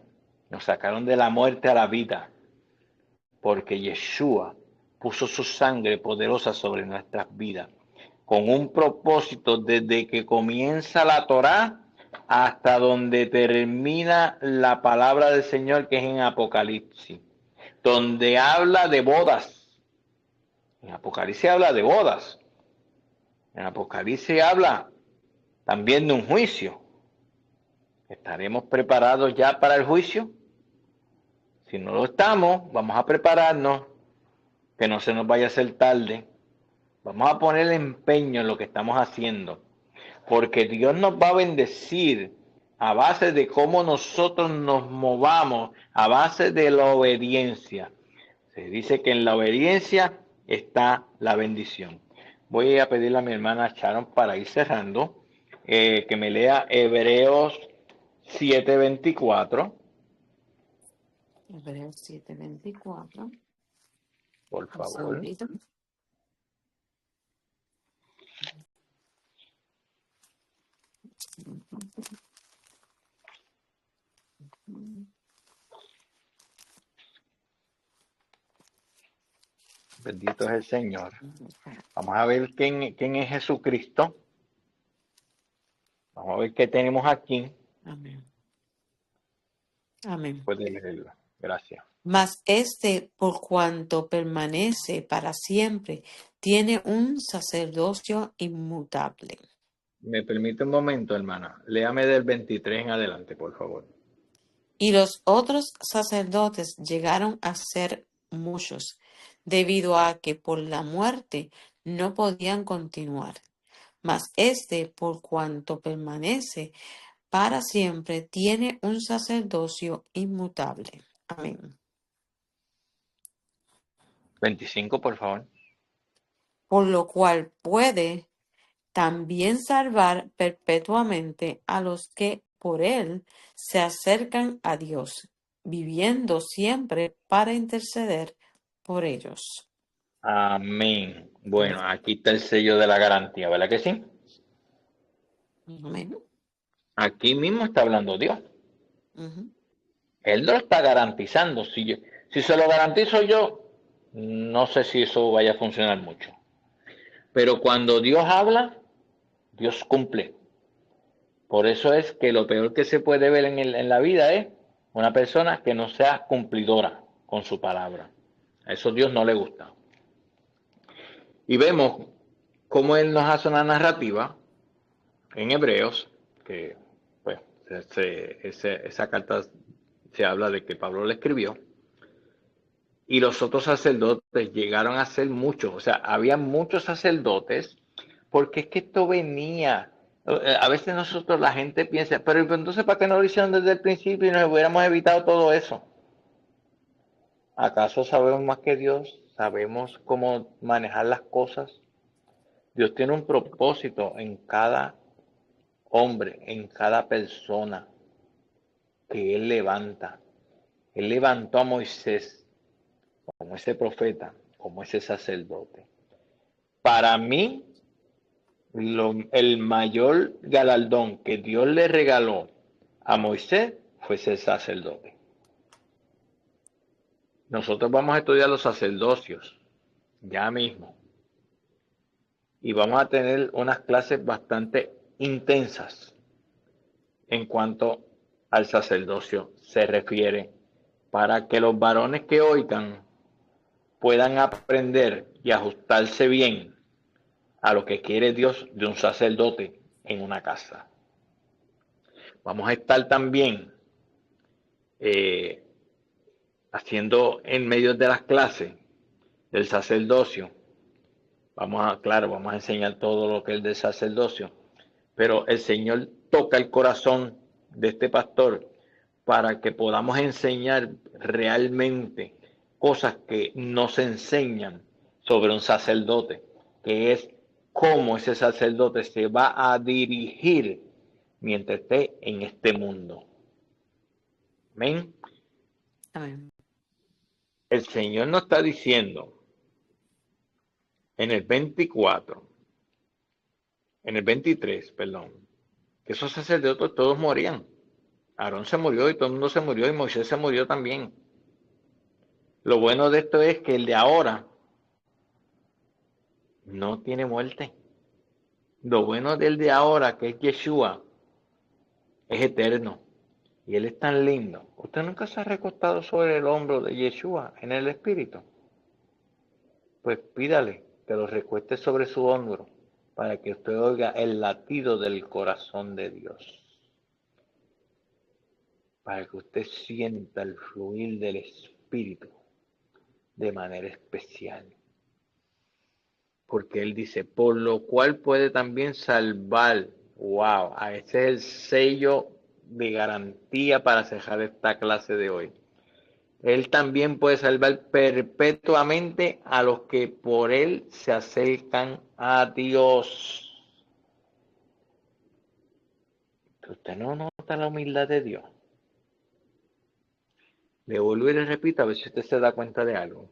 Nos sacaron de la muerte a la vida. Porque Yeshua puso su sangre poderosa sobre nuestras vidas. Con un propósito desde que comienza la Torá hasta donde termina la palabra del Señor, que es en Apocalipsis. Donde habla de bodas. En Apocalipsis habla de bodas. En Apocalipsis habla también de un juicio. ¿Estaremos preparados ya para el juicio? Si no lo estamos, vamos a prepararnos, que no se nos vaya a hacer tarde. Vamos a poner empeño en lo que estamos haciendo, porque Dios nos va a bendecir a base de cómo nosotros nos movamos, a base de la obediencia. Se dice que en la obediencia está la bendición. Voy a pedirle a mi hermana Sharon para ir cerrando, que me lea Hebreos 7:24. Hebreos 7:24. Por Un favor. segundito. Bendito es el Señor. Vamos a ver quién es Jesucristo. Vamos a ver qué tenemos aquí. Amén. Amén. Puede leerlo. Gracias. Mas por cuanto permanece para siempre, tiene un sacerdocio inmutable. ¿Me permite un momento, hermana? Léame del 23 en adelante, por favor. Y los otros sacerdotes llegaron a ser muchos, debido a que por la muerte no podían continuar. Mas por cuanto permanece para siempre, tiene un sacerdocio inmutable. Amén. 25, por favor. Por lo cual puede también salvar perpetuamente a los que por él se acercan a Dios, viviendo siempre para interceder por ellos. Amén. Bueno, aquí está el sello de la garantía, ¿verdad que sí? Amén. Aquí mismo está hablando Dios. Ujú. Él lo está garantizando. Si se lo garantizo yo, no sé si eso vaya a funcionar mucho. Pero cuando Dios habla, Dios cumple. Por eso es que lo peor que se puede ver en la vida es una persona que no sea cumplidora con su palabra. A eso Dios no le gusta. Y vemos cómo Él nos hace una narrativa en Hebreos, que pues esa carta se habla de que Pablo le escribió, y los otros sacerdotes llegaron a ser muchos, o sea, había muchos sacerdotes, porque es que esto venía. A veces nosotros, la gente piensa, pero entonces ¿para qué no lo hicieron desde el principio y nos hubiéramos evitado todo eso? ¿Acaso sabemos más que Dios? ¿Sabemos cómo manejar las cosas? Dios tiene un propósito en cada hombre, en cada persona que Él levanta. Él levantó a Moisés como ese profeta, como ese sacerdote. Para mí, el mayor galardón que Dios le regaló a Moisés fue ser sacerdote. Nosotros vamos a estudiar los sacerdocios ya mismo. Y vamos a tener unas clases bastante intensas en cuanto al sacerdocio se refiere, para que los varones que oigan puedan aprender y ajustarse bien a lo que quiere Dios de un sacerdote en una casa. Vamos a estar también haciendo en medio de las clases del sacerdocio. Vamos a enseñar todo lo que es del sacerdocio, pero el Señor toca el corazón de este pastor para que podamos enseñar realmente cosas que no se enseñan sobre un sacerdote, que es cómo ese sacerdote se va a dirigir mientras esté en este mundo. Amén. Amén. El Señor nos está diciendo en el 24, en el 23, perdón, que esos sacerdotes todos morían. Aarón se murió y todo el mundo se murió y Moisés se murió también. Lo bueno de esto es que el de ahora no tiene muerte. Lo bueno del de ahora, que es Yeshua, es eterno. Y él es tan lindo. ¿Usted nunca se ha recostado sobre el hombro de Yeshua en el espíritu? Pues pídale que lo recueste sobre su hombro para que usted oiga el latido del corazón de Dios. Para que usted sienta el fluir del espíritu de manera especial. Porque él dice, por lo cual puede también salvar. Wow, ese es el sello de garantía para cerrar esta clase de hoy. Él también puede salvar perpetuamente a los que por él se acercan a Dios. ¿Usted no nota la humildad de Dios? Le vuelvo y le repito a ver si usted se da cuenta de algo.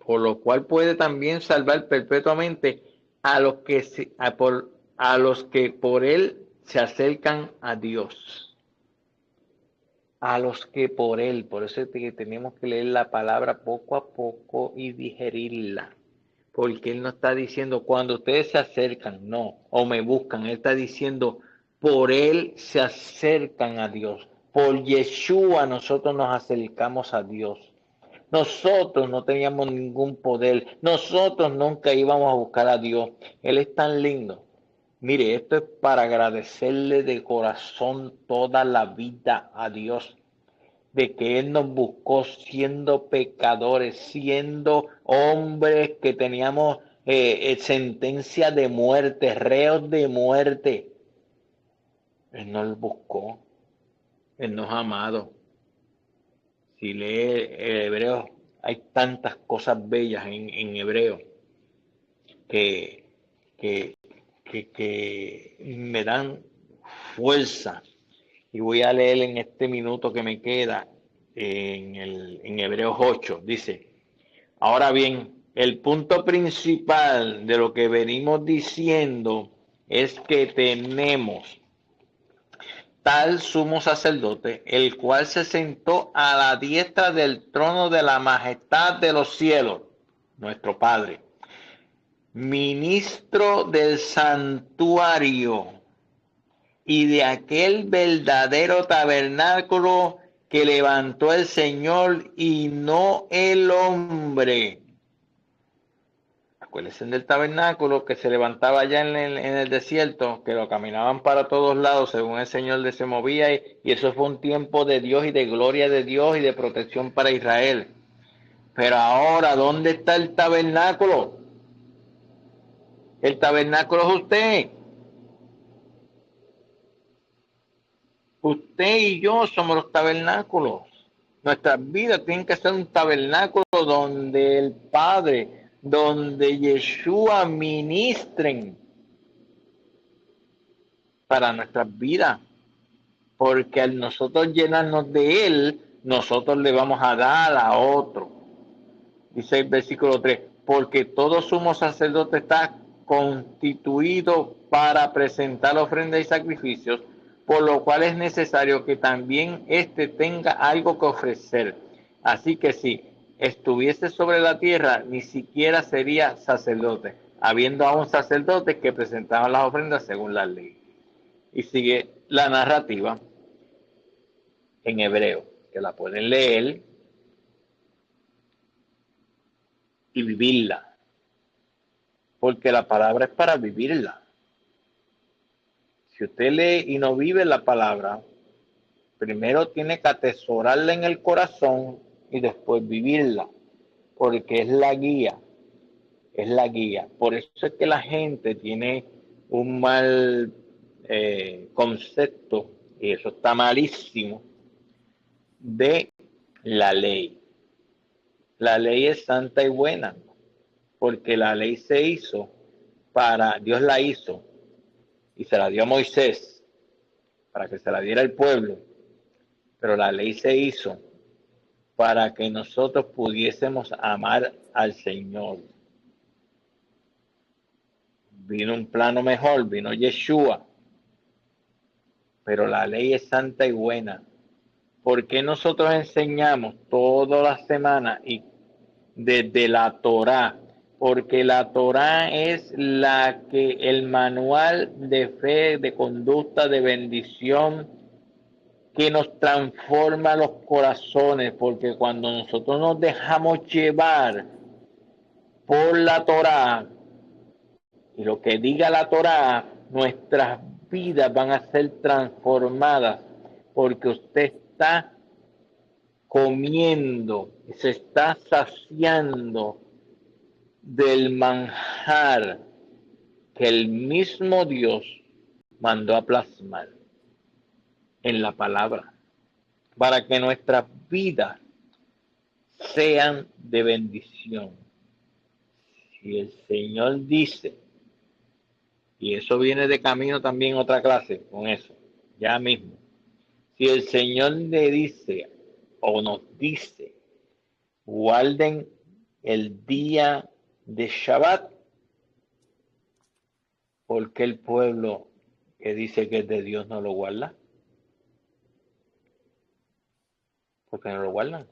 Por lo cual puede también salvar perpetuamente a los que por él se acercan a Dios. A los que por él, por eso es que tenemos que leer la palabra poco a poco y digerirla. Porque él no está diciendo cuando ustedes se acercan, no, o me buscan, él está diciendo por él se acercan a Dios. Por Yeshua nosotros nos acercamos a Dios. Nosotros no teníamos ningún poder. Nosotros nunca íbamos a buscar a Dios. Él es tan lindo. Mire, esto es para agradecerle de corazón toda la vida a Dios, de que Él nos buscó siendo pecadores, siendo hombres que teníamos sentencia de muerte, reos de muerte. Él nos buscó. Él nos ha amado. Si lee hebreo, hay tantas cosas bellas en hebreo que, que, que me dan fuerza. Y voy a leer en este minuto que me queda en Hebreos 8. Dice, ahora bien, el punto principal de lo que venimos diciendo es que tenemos tal sumo sacerdote, el cual se sentó a la diestra del trono de la majestad de los cielos, nuestro Padre, ministro del santuario y de aquel verdadero tabernáculo que levantó el Señor y no el hombre. Acuérdense del tabernáculo que se levantaba allá en el desierto, que lo caminaban para todos lados según el Señor se movía, y eso fue un tiempo de Dios y de gloria de Dios y de protección para Israel. Pero ahora, ¿dónde está el tabernáculo? El tabernáculo es usted. Usted y yo somos los tabernáculos. Nuestras vidas tienen que ser un tabernáculo donde el Padre, donde Yeshua ministren para nuestras vidas. Porque al nosotros llenarnos de Él, nosotros le vamos a dar a otro. Dice el versículo 3, porque todo sumo sacerdote está constituido para presentar ofrendas y sacrificios, por lo cual es necesario que también éste tenga algo que ofrecer. Así que si estuviese sobre la tierra, ni siquiera sería sacerdote, habiendo aún sacerdotes que presentaban las ofrendas según la ley. Y sigue la narrativa en hebreo, que la pueden leer y vivirla, porque la palabra es para vivirla. Si usted lee y no vive la palabra, primero tiene que atesorarla en el corazón y después vivirla, porque es la guía, es la guía. Por eso es que la gente tiene un mal concepto, y eso está malísimo, de la ley. La ley es santa y buena, porque la ley se hizo Dios la hizo y se la dio a Moisés para que se la diera al pueblo, pero la ley se hizo para que nosotros pudiésemos amar al Señor. Vino un plano mejor, vino Yeshua, pero la ley es santa y buena. ¿Por qué nosotros enseñamos toda la semana y desde la Torá? Porque la Torá es el manual de fe, de conducta, de bendición, que nos transforma los corazones, porque cuando nosotros nos dejamos llevar por la Torá y lo que diga la Torá, nuestras vidas van a ser transformadas, porque usted está comiendo, se está saciando del manjar que el mismo Dios mandó a plasmar en la palabra, para que nuestras vidas sean de bendición. Si el Señor dice, y eso viene de camino también otra clase con eso, ya mismo, si el Señor le dice o nos dice, guarden el día de Shabbat, porque el pueblo que dice que es de Dios no lo guarda, porque no lo guardan,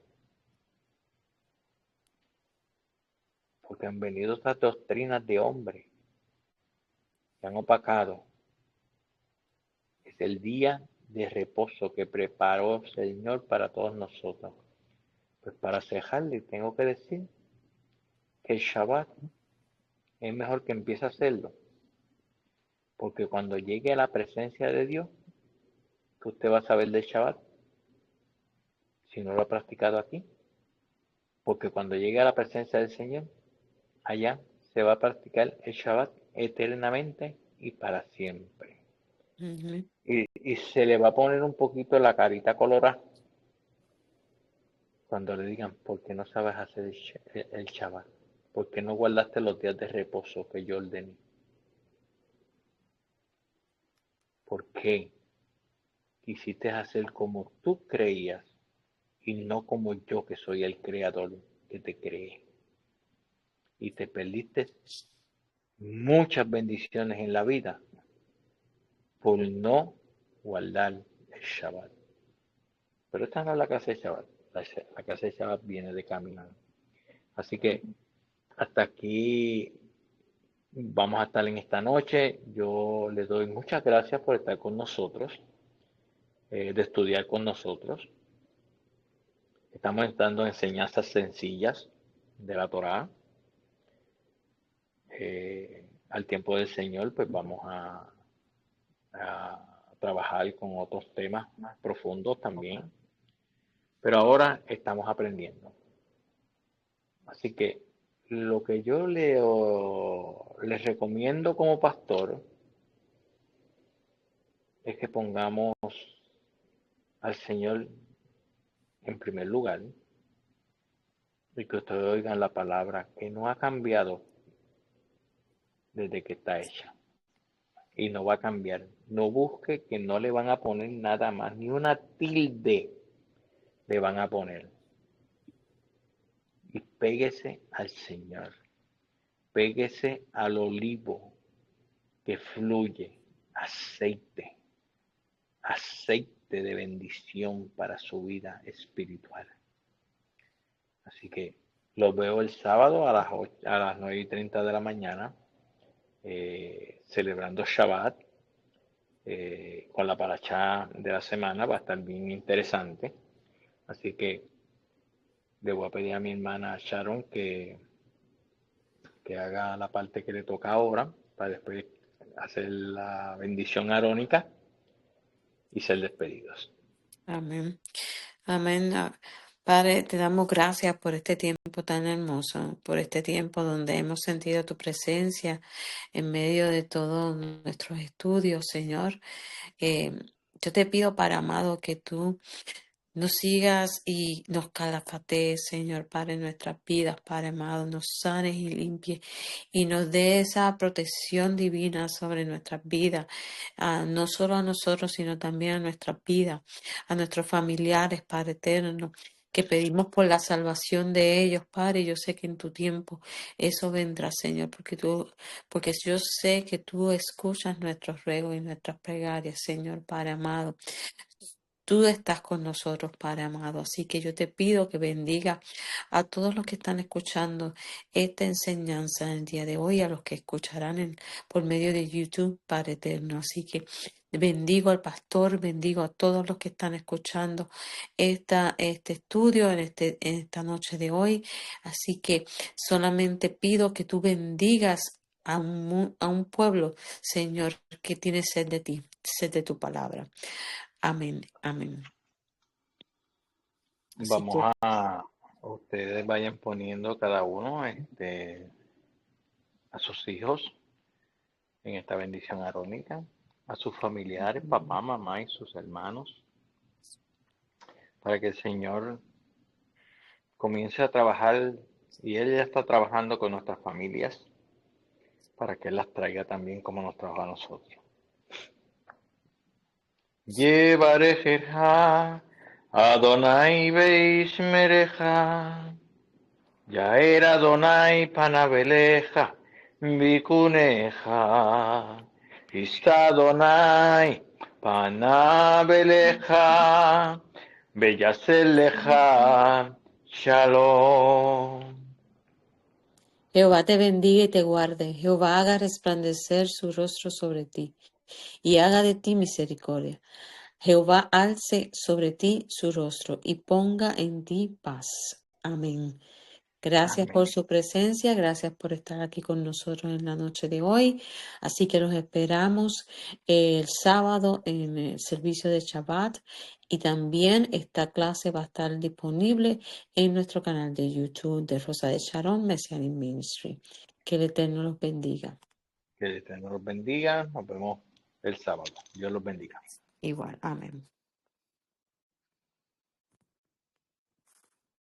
porque han venido estas doctrinas de hombres que han opacado. Es el día de reposo que preparó el Señor para todos nosotros. Pues para cejarle tengo que decir que el Shabbat es mejor que empiece a hacerlo, porque cuando llegue a la presencia de Dios, que usted va a saber del Shabbat, si no lo ha practicado aquí, porque cuando llegue a la presencia del Señor, allá se va a practicar el Shabbat eternamente y para siempre. Ujú. Y se le va a poner un poquito la carita colorada cuando le digan, ¿por qué no sabes hacer el Shabbat? ¿Por qué no guardaste los días de reposo que yo ordené? ¿Por qué quisiste hacer como tú creías y no como yo, que soy el creador que te creé? Y te perdiste muchas bendiciones en la vida por no guardar el Shabbat. Pero esta no es la clase de Shabbat. La clase de Shabbat viene de camino. Así que hasta aquí vamos a estar en esta noche. Yo les doy muchas gracias por estar con nosotros, de estudiar con nosotros. Estamos dando enseñanzas sencillas de la Torá. Al tiempo del Señor, pues vamos a trabajar con otros temas más profundos también. Pero ahora estamos aprendiendo. Así que lo que yo les recomiendo como pastor es que pongamos al Señor en primer lugar y que ustedes oigan la palabra que no ha cambiado desde que está hecha y no va a cambiar. No busque que no le van a poner nada más, ni una tilde le van a poner. Y péguese al Señor, péguese al olivo que fluye, aceite, aceite de bendición para su vida espiritual. Así que los veo el sábado a a las 9:30 de la mañana, celebrando Shabbat, con la parashá de la semana. Va a estar bien interesante. Así que le voy a pedir a mi hermana Sharon que haga la parte que le toca ahora, para después hacer la bendición arónica y ser despedidos. Amén. Amén. Padre, te damos gracias por este tiempo tan hermoso, por este tiempo donde hemos sentido tu presencia en medio de todos nuestros estudios, Señor. Eh, yo te pido, para amado, que tú nos sigas y nos calafatees, Señor, Padre, en nuestras vidas, Padre amado, nos sanes y limpies y nos dé esa protección divina sobre nuestras vidas, no solo a nosotros, sino también a nuestras vidas, a nuestros familiares, Padre eterno, que pedimos por la salvación de ellos, Padre. Yo sé que en tu tiempo eso vendrá, Señor, porque yo sé que tú escuchas nuestros ruegos y nuestras plegarias, Señor, Padre amado. Tú estás con nosotros, Padre amado. Así que yo te pido que bendiga a todos los que están escuchando esta enseñanza en el día de hoy, a los que escucharán por medio de YouTube, Padre eterno. Así que bendigo al pastor, bendigo a todos los que están escuchando este estudio en esta noche de hoy. Así que solamente pido que tú bendigas a un pueblo, Señor, que tiene sed de ti, sed de tu palabra. Amén, amén. Así Vamos que, ustedes vayan poniendo cada uno a sus hijos en esta bendición arónica, a sus familiares, papá, mamá y sus hermanos, para que el Señor comience a trabajar, y Él ya está trabajando con nuestras familias, para que Él las traiga también como nos trajo a nosotros. Yevarejeja, Adonai Beishmereja, Yair Adonai Panabeleja, Bikuneja, Ista Adonai Panabeleja, Beyaseleja, Shalom. Jehová te bendiga y te guarde. Jehová haga resplandecer su rostro sobre ti y haga de ti misericordia. Jehová alce sobre ti su rostro y ponga en ti paz. Amén. Gracias por Amén. su presencia, gracias por estar aquí con nosotros en la noche de hoy. Así que los esperamos el sábado en el servicio de Shabbat, y también esta clase va a estar disponible en nuestro canal de YouTube de Rosa de Sharon Messianic Ministry. Que el Eterno los bendiga. Que el Eterno los bendiga. Nos vemos el sábado. Dios los bendiga. Igual, amén.